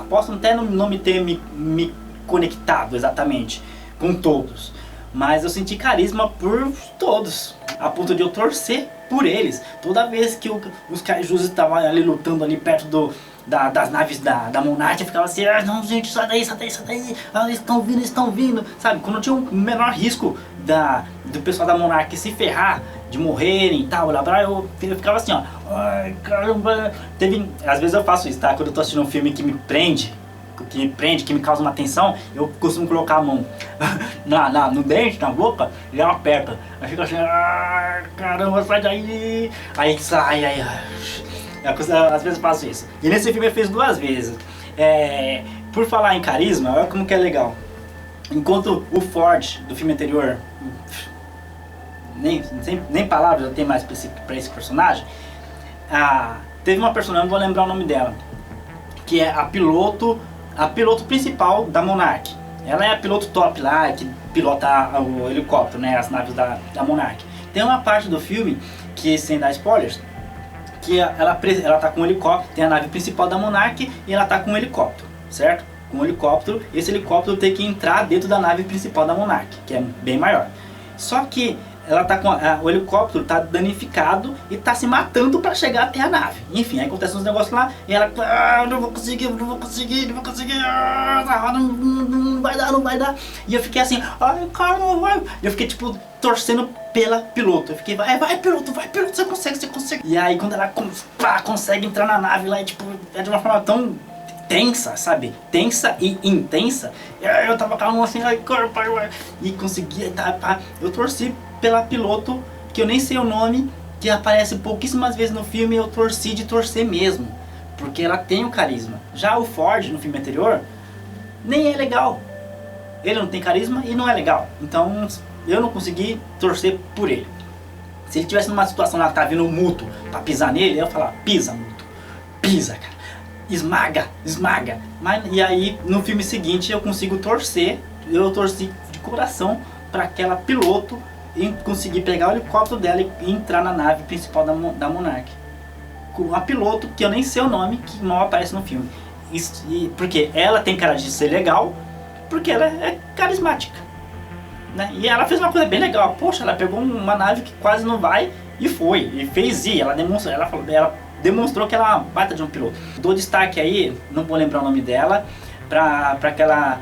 Posso até não me ter me conectado exatamente com todos, mas eu senti carisma por todos, a ponto de eu torcer por eles. Toda vez que os kaijus estavam ali lutando ali perto das naves da Monarch, eu ficava assim, não gente, sai daí, eles estão vindo, sabe? Quando tinha um menor risco do pessoal da Monarch se ferrar, de morrerem e tal, eu ficava assim, ai caramba. Às vezes eu faço isso, tá? Quando eu tô assistindo um filme que me prende, que me prende, que me causa uma tensão, eu costumo colocar a mão no dente, na boca, e ela aperta. Aí fica assim, caramba, sai daí. Aí sai, às vezes eu faço isso. E nesse filme eu fiz 2 vezes. Por falar em carisma, olha como que é legal. Enquanto o Ford do filme anterior, nem palavras eu tenho mais pra esse personagem, teve uma personagem, não vou lembrar o nome dela, que é a piloto principal da Monarch. Ela é a piloto top lá, que pilota o helicóptero, né, as naves da Monarch. Tem uma parte do filme, que sem dar spoilers, que ela tá com um helicóptero, tem a nave principal da Monarch e ela tá com um helicóptero, certo? Com um helicóptero, esse helicóptero tem que entrar dentro da nave principal da Monarch, que é bem maior. Só que ela tá com o helicóptero tá danificado e tá se matando para chegar até a nave. Enfim, aí acontece uns negócios lá e ela, não vou conseguir, não vai dar. E eu fiquei assim, ai, cara, não vai. E eu fiquei tipo torcendo pela piloto. Eu fiquei, vai piloto, você consegue. E aí quando ela consegue entrar na nave lá, tipo, é de uma forma tão tensa, sabe? Tensa e intensa. Eu tava com a mão assim, e conseguia, eu torci pela piloto, que eu nem sei o nome, que aparece pouquíssimas vezes no filme, eu torci de torcer mesmo, porque ela tem o carisma. Já o Ford, no filme anterior, nem é legal. Ele não tem carisma e não é legal. Então, eu não consegui torcer por ele. Se ele tivesse numa situação lá que tá vindo um muto pra pisar nele, eu ia falar, pisa, muto. Pisa, cara. Esmaga. E aí, no filme seguinte, eu consigo torcer. Eu torci de coração para aquela piloto e conseguir pegar o helicóptero dela e entrar na nave principal da Monarch. Com uma piloto que eu nem sei o nome, que mal aparece no filme. Porque ela tem cara de ser legal, porque ela é carismática, né? E ela fez uma coisa bem legal. Poxa, ela pegou uma nave que quase não vai e foi. E fez ir. Ela demonstrou que ela é uma baita de um piloto. Dou destaque aí, não vou lembrar o nome dela, pra aquela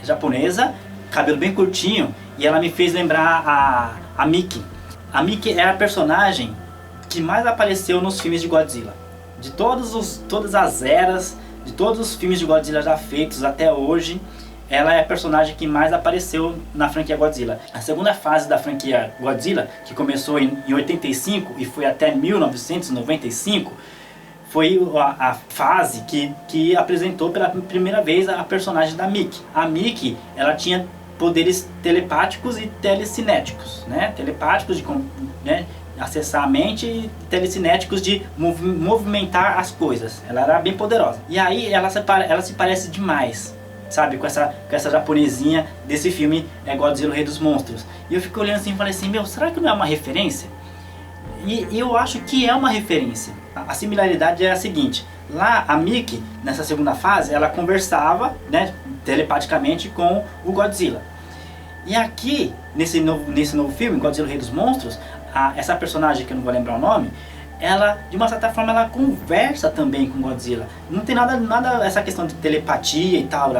japonesa, cabelo bem curtinho, e ela me fez lembrar a Miki. A Miki é a personagem que mais apareceu nos filmes de Godzilla. De todas as eras, de todos os filmes de Godzilla já feitos até hoje, ela é a personagem que mais apareceu na franquia Godzilla. A segunda fase da franquia Godzilla, que começou em 85 e foi até 1995, foi a fase que apresentou pela primeira vez a personagem da Miki. A Miki, ela tinha poderes telepáticos e telecinéticos, né? Telepáticos de acessar a mente e telecinéticos de movimentar as coisas. Ela era bem poderosa. E aí ela se parece demais, sabe, com essa japonesinha desse filme Godzilla, o Rei dos Monstros. E eu fico olhando assim e falei assim, será que não é uma referência? E eu acho que é uma referência. A similaridade é a seguinte: lá a Miki, nessa segunda fase, ela conversava, né, telepaticamente com o Godzilla. E aqui, nesse novo filme, Godzilla, o Rei dos Monstros, essa personagem que eu não vou lembrar o nome, ela, de uma certa forma, ela conversa também com Godzilla. Não tem nada essa questão de telepatia e tal,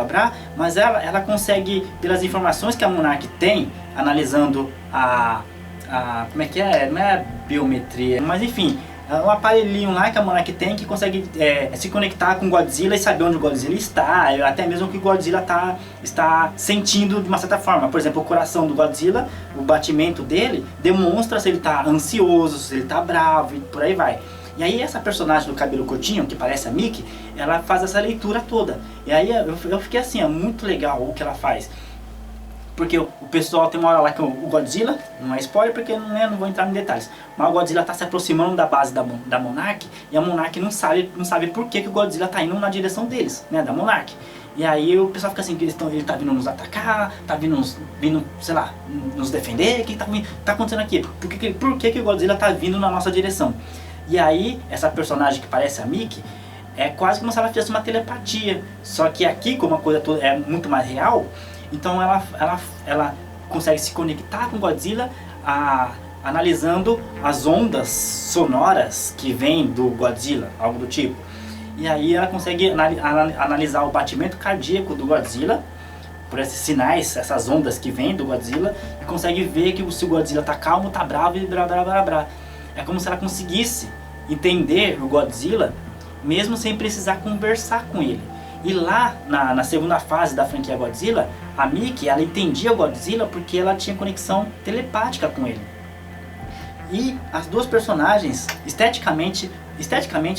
mas ela consegue, pelas informações que a Monarch tem, analisando como é que é? Não é biometria, mas enfim, um aparelhinho lá que a Monarch tem que consegue se conectar com o Godzilla e saber onde o Godzilla está, até mesmo o que o Godzilla está sentindo de uma certa forma. Por exemplo, o coração do Godzilla, o batimento dele demonstra se ele está ansioso, se ele está bravo e por aí vai. E aí essa personagem do cabelo curtinho, que parece a Miki, ela faz essa leitura toda. E aí eu fiquei assim, é muito legal o que ela faz. Porque o pessoal tem uma hora lá que o Godzilla, não é spoiler porque não vou entrar em detalhes, mas o Godzilla está se aproximando da base da Monarch e a Monarch não sabe por que o Godzilla está indo na direção deles, né, da Monarch. E aí o pessoal fica assim, ele tá vindo nos atacar, tá vindo, sei lá, nos defender, o que tá acontecendo aqui? Por que o Godzilla tá vindo na nossa direção? E aí essa personagem que parece a Miki, é quase como se ela fizesse uma telepatia, só que aqui, como a coisa toda é muito mais real, então ela consegue se conectar com Godzilla, analisando as ondas sonoras que vêm do Godzilla, algo do tipo. E aí ela consegue analisar o batimento cardíaco do Godzilla, por esses sinais, essas ondas que vêm do Godzilla, e consegue ver que se o Godzilla tá calmo, tá bravo e blá. É como se ela conseguisse entender o Godzilla, mesmo sem precisar conversar com ele. E lá na segunda fase da franquia Godzilla, a Miki, ela entendia o Godzilla porque ela tinha conexão telepática com ele. E as duas personagens, esteticamente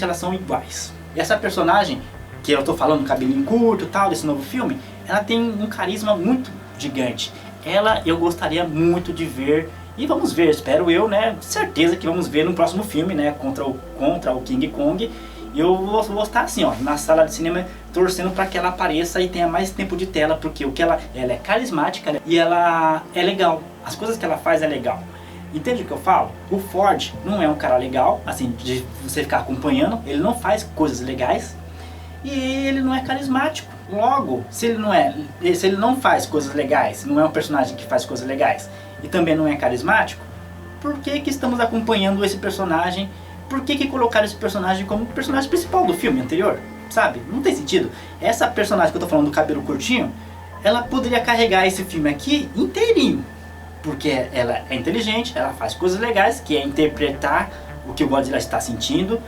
elas são iguais. E essa personagem, que eu tô falando, cabelinho curto e tal, desse novo filme, ela tem um carisma muito gigante. Ela eu gostaria muito de ver, e vamos ver, espero eu, né, certeza que vamos ver no próximo filme, né, contra o King Kong. E eu vou estar assim, ó, na sala de cinema, torcendo para que ela apareça e tenha mais tempo de tela, porque ela é carismática e ela é legal. As coisas que ela faz é legal. Entende o que eu falo? O Ford não é um cara legal, assim, de você ficar acompanhando, ele não faz coisas legais e ele não é carismático. Logo, se ele não faz coisas legais, não é um personagem que faz coisas legais e também não é carismático, por que estamos acompanhando esse personagem? Por que colocaram esse personagem como personagem principal do filme anterior? Sabe? Não tem sentido. Essa personagem que eu tô falando do cabelo curtinho, ela poderia carregar esse filme aqui inteirinho. Porque ela é inteligente, ela faz coisas legais, que é interpretar o que o Godzilla está sentindo,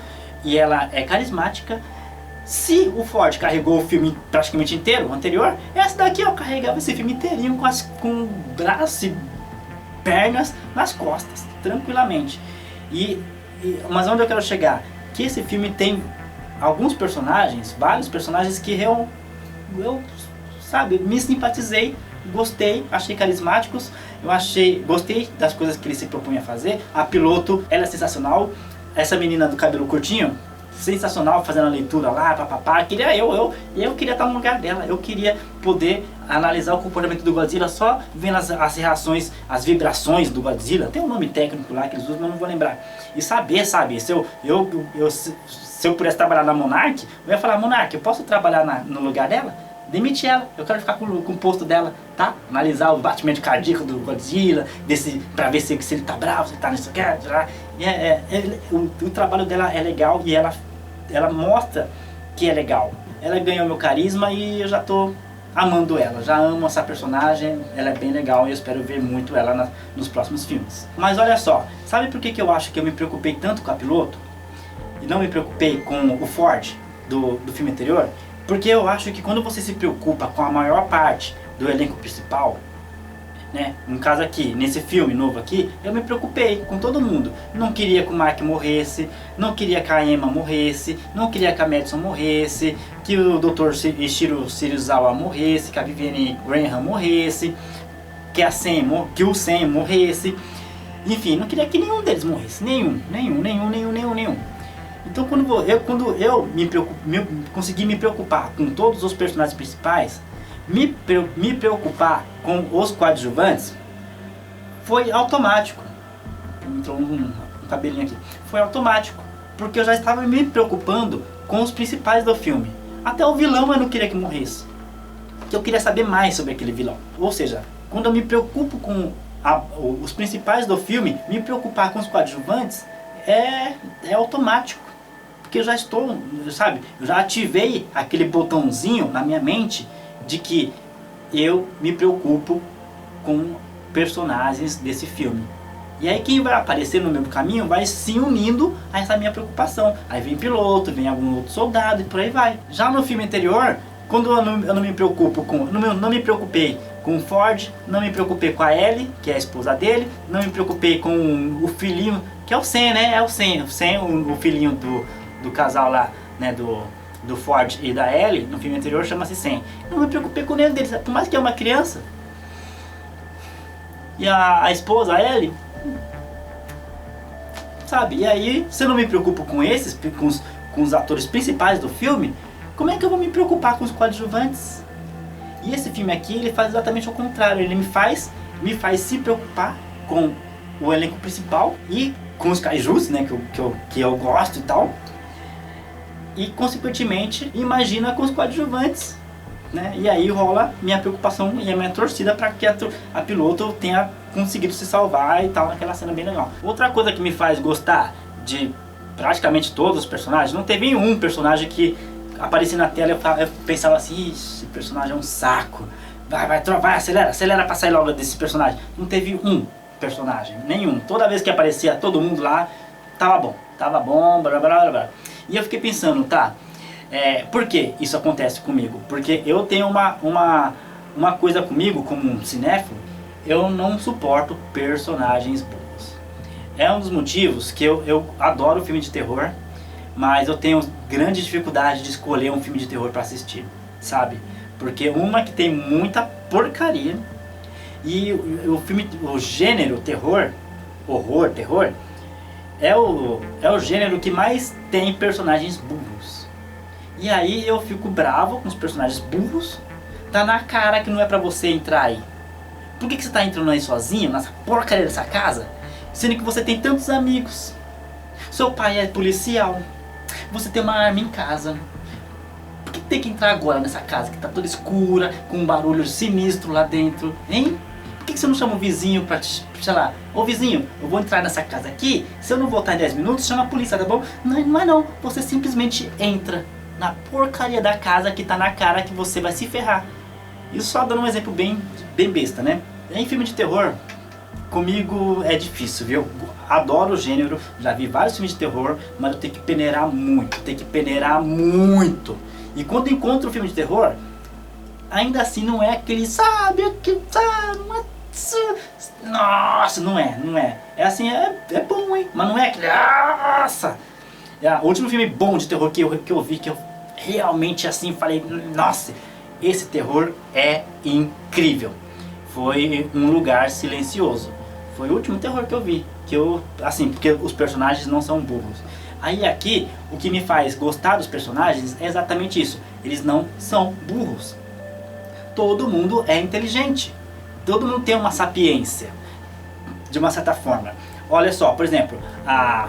e ela é carismática. Se o Ford carregou o filme praticamente inteiro, o anterior, essa daqui ó, carregava esse filme inteirinho com braços e pernas nas costas, tranquilamente. Mas onde eu quero chegar? Que esse filme tem alguns personagens, vários personagens que eu sabe, me simpatizei, gostei, achei carismáticos, gostei das coisas que ele se propunha a fazer. A piloto, ela é sensacional. Essa menina do cabelo curtinho, sensacional, fazendo a leitura lá, papapá. Eu queria estar no lugar dela, eu queria poder analisar o comportamento do Godzilla só vendo as reações, as vibrações do Godzilla. Tem um nome técnico lá que eles usam, mas não vou lembrar. E saber, se eu pudesse trabalhar na Monarch, eu ia falar, Monarch, eu posso trabalhar no lugar dela? Demite ela, eu quero ficar com o posto dela, tá? Analisar o batimento cardíaco do Godzilla, pra ver se ele tá bravo, se ele tá nisso aqui, o trabalho dela é legal e ela mostra que é legal. Ela ganhou meu carisma e eu já tô amando ela, já amo essa personagem, ela é bem legal e eu espero ver muito ela nos próximos filmes. Mas olha só, sabe por que eu acho que eu me preocupei tanto com a piloto e não me preocupei com o Ford do filme anterior? Porque eu acho que quando você se preocupa com a maior parte do elenco principal, né, no caso aqui, nesse filme novo aqui, eu me preocupei com todo mundo. Não queria que o Mark morresse, não queria que a Emma morresse, não queria que a Madison morresse, que o Dr. Ishiro Serizawa morresse, que a Vivienne Graham morresse, que o Sam morresse. Enfim, não queria que nenhum deles morresse, nenhum. Então quando eu consegui me preocupar com todos os personagens principais, me preocupar com os coadjuvantes, foi automático. Entrou um cabelinho aqui. Foi automático, porque eu já estava me preocupando com os principais do filme. Até o vilão eu não queria que morresse, porque eu queria saber mais sobre aquele vilão. Ou seja, quando eu me preocupo com os principais do filme, me preocupar com os coadjuvantes é automático. Porque eu já estou, sabe, eu já ativei aquele botãozinho na minha mente de que eu me preocupo com personagens desse filme. E aí quem vai aparecer no meu caminho vai se unindo a essa minha preocupação. Aí vem piloto, vem algum outro soldado e por aí vai. Já no filme anterior, quando eu não me preocupo não me preocupei com o Ford, não me preocupei com a Ellie, que é a esposa dele, não me preocupei com o filhinho, que é o Sam, né? É o Sam, o filhinho do casal lá, né, do Ford e da Ellie, no filme anterior chama-se Sam. Não me preocupei com nenhum deles, por mais que é uma criança. E a esposa, a Ellie, sabe? E aí, se eu não me preocupo com esses, com os atores principais do filme, como é que eu vou me preocupar com os coadjuvantes? E esse filme aqui, ele faz exatamente o contrário. Ele me faz se preocupar com o elenco principal e com os kaijus, né, que eu gosto e tal. E consequentemente imagina com os coadjuvantes, né? E aí rola minha preocupação e a minha torcida para que a piloto tenha conseguido se salvar e tal, naquela cena bem legal. Outra coisa que me faz gostar de praticamente todos os personagens, não teve um personagem que aparecia na tela e eu pensava assim, esse personagem é um saco, vai, acelera pra sair logo desse personagem. Não teve um personagem, nenhum. Toda vez que aparecia todo mundo lá, tava bom, blá blá blá blá. E eu fiquei pensando, tá, Por que isso acontece comigo? Porque eu tenho uma coisa comigo, como um cinéfilo, eu não suporto personagens burros. É um dos motivos que eu adoro filme de terror, mas eu tenho grande dificuldade de escolher um filme de terror para assistir, sabe? Porque uma que tem muita porcaria, e o gênero terror, horror, terror, é o gênero que mais tem personagens burros. E aí eu fico bravo com os personagens burros. Tá na cara que não é pra você entrar aí. Por que você tá entrando aí sozinho, nessa porcaria dessa casa, sendo que você tem tantos amigos? Seu pai é policial, você tem uma arma em casa. Por que tem que entrar agora nessa casa que tá toda escura, com um barulho sinistro lá dentro, hein? Por que você não chama o vizinho pra te, sei lá, ô vizinho, eu vou entrar nessa casa aqui, se eu não voltar em 10 minutos, chama a polícia, tá bom? Não é não, você simplesmente entra na porcaria da casa que tá na cara que você vai se ferrar. Isso só dando um exemplo bem besta, né? Em filme de terror, comigo é difícil, viu? Adoro o gênero, já vi vários filmes de terror, mas eu tenho que peneirar muito. E quando encontro um filme de terror, ainda assim não é aquele, sabe, nossa, não é. É assim, é bom, hein? Mas não é aquele, nossa. O último filme bom de terror que eu vi, que eu realmente assim falei, nossa, esse terror é incrível, foi Um Lugar Silencioso. Foi o último terror que eu vi, assim, porque os personagens não são burros. Aí aqui, o que me faz gostar dos personagens é exatamente isso, eles não são burros. Todo mundo é inteligente, todo mundo tem uma sapiência, de uma certa forma. Olha só, por exemplo, a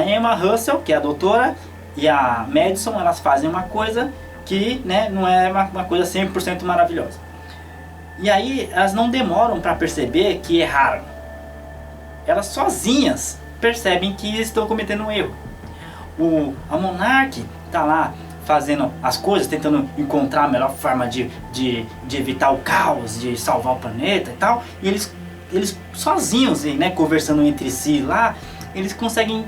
Emma Russell, que é a doutora, e a Madison, elas fazem uma coisa que, né, não é uma coisa 100% maravilhosa. E aí elas não demoram para perceber que erraram. Elas sozinhas percebem que estão cometendo um erro. A Monarch tá lá fazendo as coisas, tentando encontrar a melhor forma de evitar o caos, de salvar o planeta e tal. E eles sozinhos, né, conversando entre si lá, eles conseguem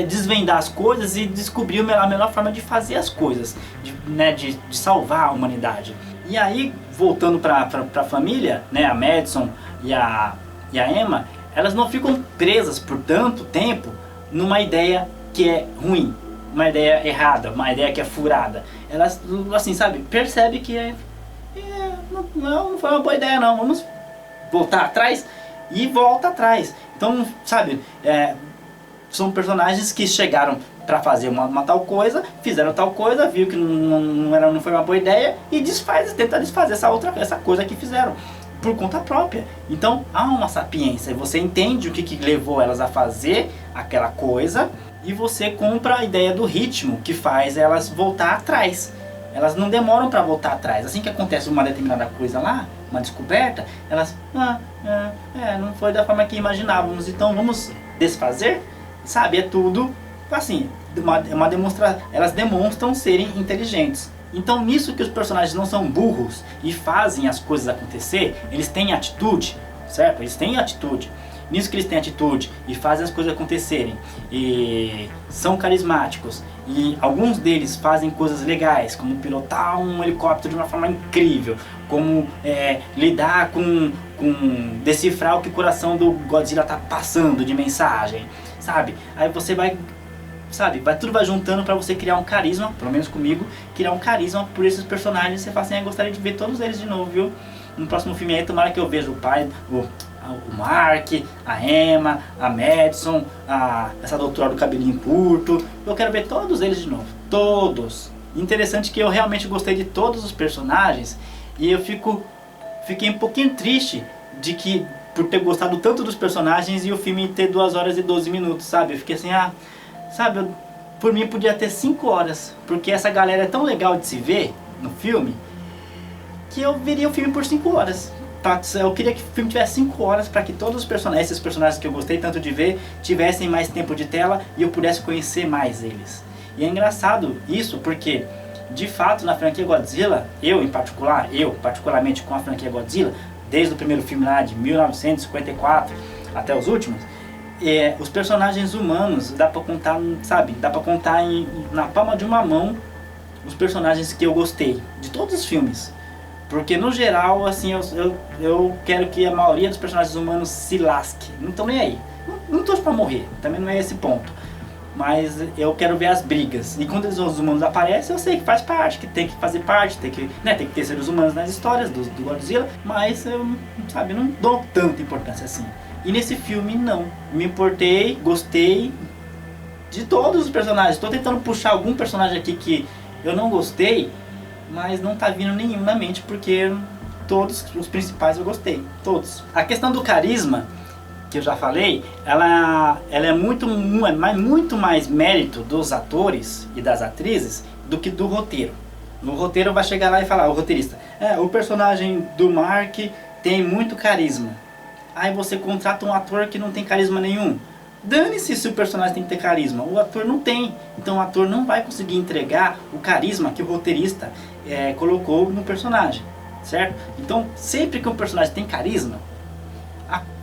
desvendar as coisas e descobrir a melhor forma de fazer as coisas, de salvar a humanidade. E aí, voltando para a família, né, a Madison e a Emma, elas não ficam presas por tanto tempo numa ideia que é ruim, uma ideia errada, uma ideia que é furada. Elas, assim, sabe, percebem que não foi uma boa ideia não, vamos voltar atrás, e volta atrás. Então, sabe, são personagens que chegaram para fazer uma tal coisa, fizeram tal coisa, viu que não foi uma boa ideia e tenta desfazer essa coisa que fizeram por conta própria. Então há uma sapiência, você entende o que levou elas a fazer aquela coisa e você compra a ideia do ritmo que faz elas voltar atrás. Elas não demoram para voltar atrás. Assim que acontece uma determinada coisa lá, uma descoberta, elas não foi da forma que imaginávamos, então vamos desfazer. Sabe, é tudo assim, elas demonstram serem inteligentes. Então nisso que os personagens não são burros e fazem as coisas acontecer, eles têm atitude, certo? Eles têm atitude. Nisso que eles têm atitude e fazem as coisas acontecerem e são carismáticos e alguns deles fazem coisas legais, como pilotar um helicóptero de uma forma incrível, como lidar com decifrar o que o coração do Godzilla tá passando de mensagem, sabe? Aí você tudo vai juntando pra você criar um carisma, pelo menos comigo, criar um carisma por esses personagens. Você fala assim, eu gostaria de ver todos eles de novo, viu? No próximo filme aí, tomara que eu veja o pai, o Mark, a Emma, a Madison, essa doutora do cabelinho curto. Eu quero ver todos eles de novo, todos. Interessante que eu realmente gostei de todos os personagens e eu fiquei um pouquinho triste por ter gostado tanto dos personagens e o filme ter 2 horas e 12 minutos, sabe? Eu fiquei assim, sabe, por mim podia ter 5 horas, porque essa galera é tão legal de se ver no filme, que eu veria o filme por 5 horas. Eu queria que o filme tivesse 5 horas para que todos esses personagens que eu gostei tanto de ver, tivessem mais tempo de tela e eu pudesse conhecer mais eles. E é engraçado isso, porque de fato na franquia Godzilla, eu particularmente com a franquia Godzilla, desde o primeiro filme lá de 1954 até os últimos, os personagens humanos, dá pra contar, sabe? Dá pra contar na palma de uma mão os personagens que eu gostei, de todos os filmes. Porque no geral, assim, eu quero que a maioria dos personagens humanos se lasque. Não tô nem aí. Não torço pra morrer, também não é esse ponto. Mas eu quero ver as brigas. E quando os humanos aparecem, eu sei que faz parte, que tem que fazer parte, tem que ter seres humanos nas histórias do Godzilla. Mas eu, sabe, não dou tanta importância assim. E nesse filme, não. Me importei, gostei de todos os personagens. Estou tentando puxar algum personagem aqui que eu não gostei, mas não tá vindo nenhum na mente, porque todos os principais eu gostei. Todos. A questão do carisma, que eu já falei, ela é muito mais mérito dos atores e das atrizes do que do roteiro. No roteiro vai chegar lá e falar, o roteirista, o personagem do Mark tem muito carisma. Aí você contrata um ator que não tem carisma nenhum. Dane-se se o personagem tem que ter carisma. O ator não tem. Então o ator não vai conseguir entregar o carisma que o roteirista colocou no personagem. Certo? Então sempre que um personagem tem carisma,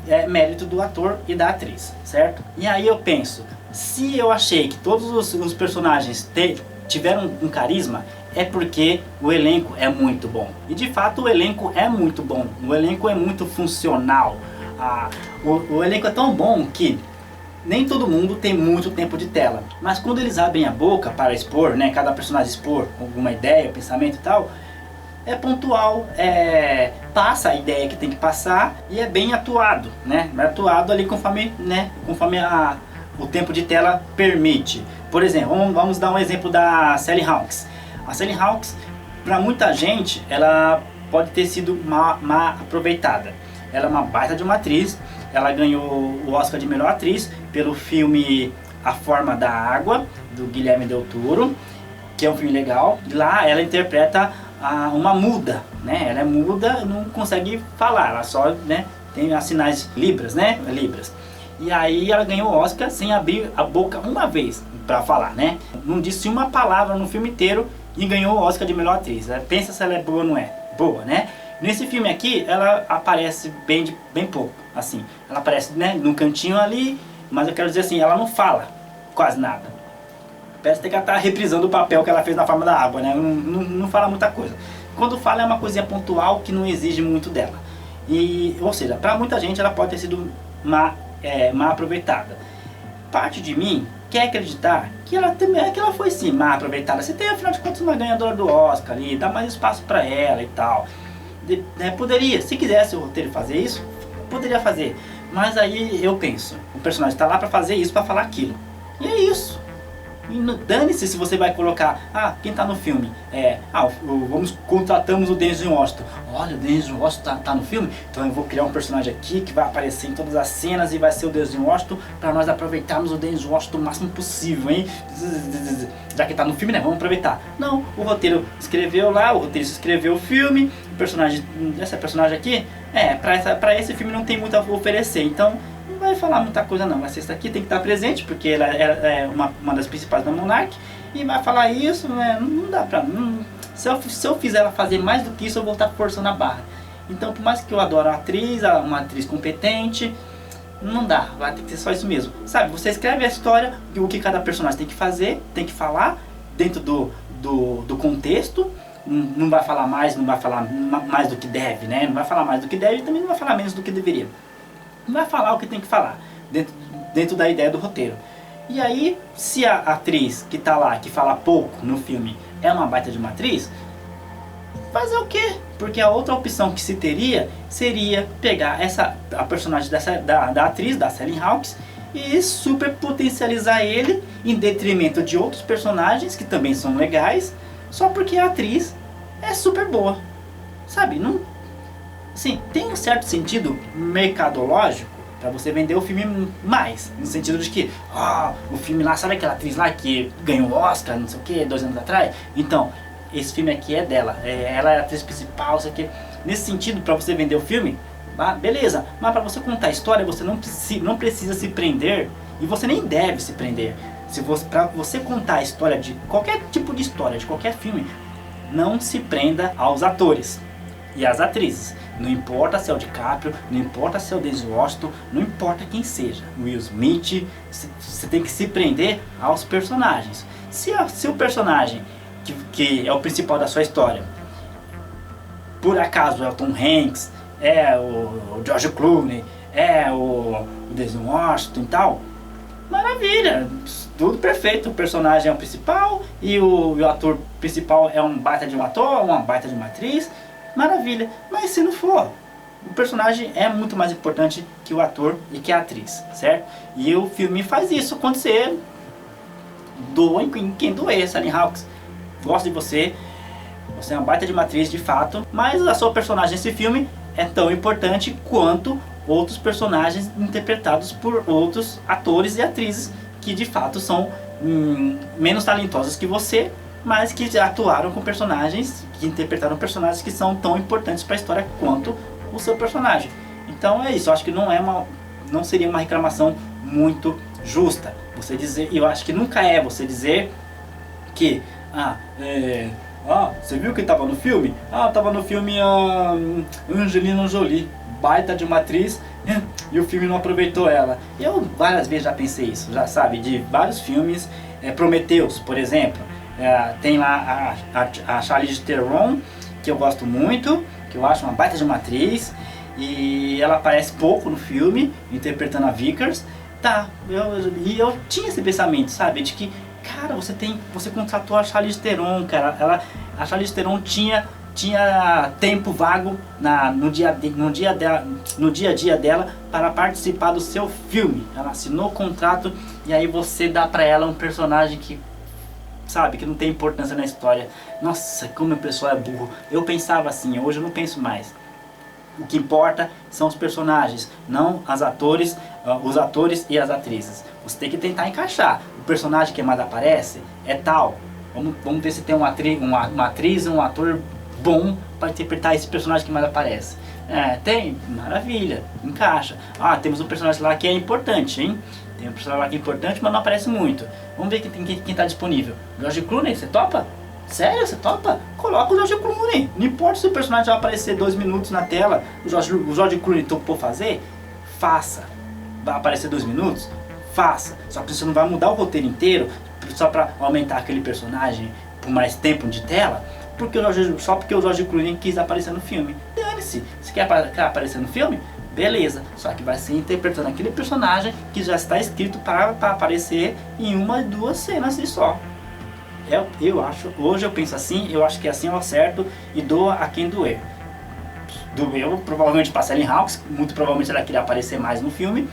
é mérito do ator e da atriz. Certo? E aí eu penso, se eu achei que todos os personagens tiveram um carisma, é porque o elenco é muito bom. E de fato o elenco é muito bom. O elenco é muito funcional. O elenco é tão bom que nem todo mundo tem muito tempo de tela. Mas quando eles abrem a boca para expor, né, cada personagem expor alguma ideia, pensamento e tal, é pontual, passa a ideia que tem que passar e é bem atuado, né? É atuado ali conforme o tempo de tela permite. Por exemplo, vamos dar um exemplo da Sally Hawkins. A Sally Hawkins, para muita gente, ela pode ter sido mal aproveitada. Ela é uma baita de uma atriz. Ela ganhou o Oscar de melhor atriz pelo filme A Forma da Água, do Guilherme Del Toro, que é um filme legal. Lá ela interpreta uma muda, né? Ela é muda, não consegue falar, ela só, né, tem as sinais libras, né? Libras. E aí ela ganhou o Oscar sem abrir a boca uma vez para falar, né? Não disse uma palavra no filme inteiro e ganhou o Oscar de melhor atriz. Pensa se ela é boa ou não é. Boa, né? Nesse filme aqui, ela aparece bem pouco, assim. Ela aparece, né, num cantinho ali, mas eu quero dizer assim, ela não fala quase nada. Parece que ela tá reprisando o papel que ela fez na Forma da Água, né? Não fala muita coisa. Quando fala é uma coisinha pontual que não exige muito dela. Ou seja, para muita gente ela pode ter sido mal aproveitada. Parte de mim quer acreditar que ela foi sim mal aproveitada. Você tem, afinal de contas, uma ganhadora do Oscar ali, dá mais espaço para ela e tal. Poderia, se quisesse o roteiro fazer isso, poderia fazer. Mas aí eu penso, o personagem está lá para fazer isso, para falar aquilo. E é isso. E dane-se se você vai colocar, quem tá no filme? Contratamos o Denzel Washington. Olha, o Denzel Washington tá no filme, então eu vou criar um personagem aqui que vai aparecer em todas as cenas e vai ser o Denzel Washington, para nós aproveitarmos o Denzel Washington o máximo possível, hein? Já que tá no filme, né? Vamos aproveitar. Não, o roteiro escreveu lá, o roteirista escreveu o filme, essa personagem aqui, pra esse filme não tem muito a oferecer, então não vai falar muita coisa não, mas essa aqui tem que estar presente, porque ela é uma das principais da Monarch, e vai falar isso, né? Não dá pra... Se eu fizer ela fazer mais do que isso, eu vou estar forçando a barra. Então, por mais que eu adoro a atriz, uma atriz competente, não dá, vai ter que ser só isso mesmo. Sabe, você escreve a história, o que cada personagem tem que fazer, tem que falar, dentro do contexto, não vai falar mais, não vai falar mais do que deve, né? Não vai falar mais do que deve e também não vai falar menos do que deveria. Vai falar o que tem que falar, dentro da ideia do roteiro. E aí, se a atriz que tá lá, que fala pouco no filme, é uma baita de uma atriz, fazer o quê? Porque a outra opção que se teria seria pegar a personagem da atriz, da Sally Hawkins, e super potencializar ele em detrimento de outros personagens que também são legais, só porque a atriz é super boa. Sabe, não... Sim, tem um certo sentido mercadológico para você vender o filme mais, no sentido de que, o filme lá, sabe aquela atriz lá que ganhou o Oscar, não sei o que, 2 anos atrás? Então, esse filme aqui é dela, ela é a atriz principal, não sei o que. Nesse sentido, para você vender o filme, beleza, mas para você contar a história, você não precisa se prender, e você nem deve se prender. Para você contar a história de qualquer tipo de história, de qualquer filme, não se prenda aos atores. e as atrizes. Não importa se é o DiCaprio, não importa se é o Denzel Washington, não importa quem seja. Will Smith, você tem que se prender aos personagens. Se o personagem que é o principal da sua história, por acaso é o Tom Hanks, é o George Clooney, é o Denzel Washington e tal, maravilha, tudo perfeito. O personagem é o principal e o ator principal é um baita de um ator, uma baita de uma atriz, maravilha. Mas se não for, o personagem é muito mais importante que o ator e que a atriz, certo? E o filme faz isso acontecer. Doa em quem doer, Sally Hawkins. Gosto de você, você é uma baita de uma atriz de fato, mas a sua personagem nesse filme é tão importante quanto outros personagens interpretados por outros atores e atrizes que de fato são menos talentosos que você, mas que atuaram com personagens, que interpretaram personagens que são tão importantes para a história quanto o seu personagem. Então é isso, eu acho que não seria uma reclamação muito justa você dizer, e eu acho que nunca é você dizer que você viu quem tava no filme? Tava no filme a Angelina Jolie, baita de uma atriz, e o filme não aproveitou ela. Eu várias vezes já pensei isso, já sabe, de vários filmes. Prometheus, por exemplo, tem lá a Charlize Theron, que eu gosto muito, que eu acho uma baita de uma atriz, e ela aparece pouco no filme, interpretando a Vickers. Eu tinha esse pensamento, sabe, de que, cara, você contratou a Charlize Theron, cara, a Charlize Theron tinha tempo vago no dia a dia dela para participar do seu filme. Ela assinou o contrato e aí você dá pra ela um personagem que, sabe, que não tem importância na história. Nossa, como a pessoa é burro. Eu pensava assim, hoje eu não penso mais. O que importa são os personagens, não os atores e as atrizes. Você tem que tentar encaixar. O personagem que mais aparece é tal. Vamos ver se tem uma atriz e um ator bom para interpretar esse personagem que mais aparece. Tem? Maravilha, encaixa. Temos um personagem lá que é importante, hein? Tem um personagem lá que é importante, mas não aparece muito. Vamos ver quem tá disponível. George Clooney, você topa? Sério, você topa? Coloca o George Clooney. Não importa se o personagem vai aparecer 2 minutos na tela, o George Clooney topou fazer, faça. Vai aparecer 2 minutos? Faça. Só que você não vai mudar o roteiro inteiro só para aumentar aquele personagem por mais tempo de tela, só porque o George Clooney quis aparecer no filme. Dane-se. Se quer aparecer no filme? Beleza. Só que vai ser interpretando aquele personagem que já está escrito para aparecer em 1 ou 2 cenas e só. Hoje eu penso assim, eu acho que assim é o certo e doa a quem doer. Doeu provavelmente para Sally Hawkins, muito provavelmente ela queria aparecer mais no filme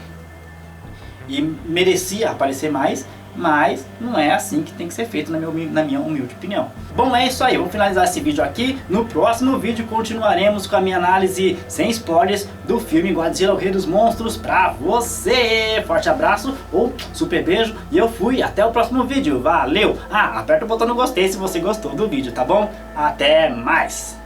e merecia aparecer mais, mas não é assim que tem que ser feito na minha humilde opinião. Bom, é isso aí, vamos finalizar esse vídeo aqui. No próximo vídeo continuaremos com a minha análise sem spoilers do filme Godzilla, o Rei dos Monstros pra você. Forte abraço, ou super beijo, e eu fui, até o próximo vídeo, valeu! Aperta o botão no gostei se você gostou do vídeo, tá bom? Até mais!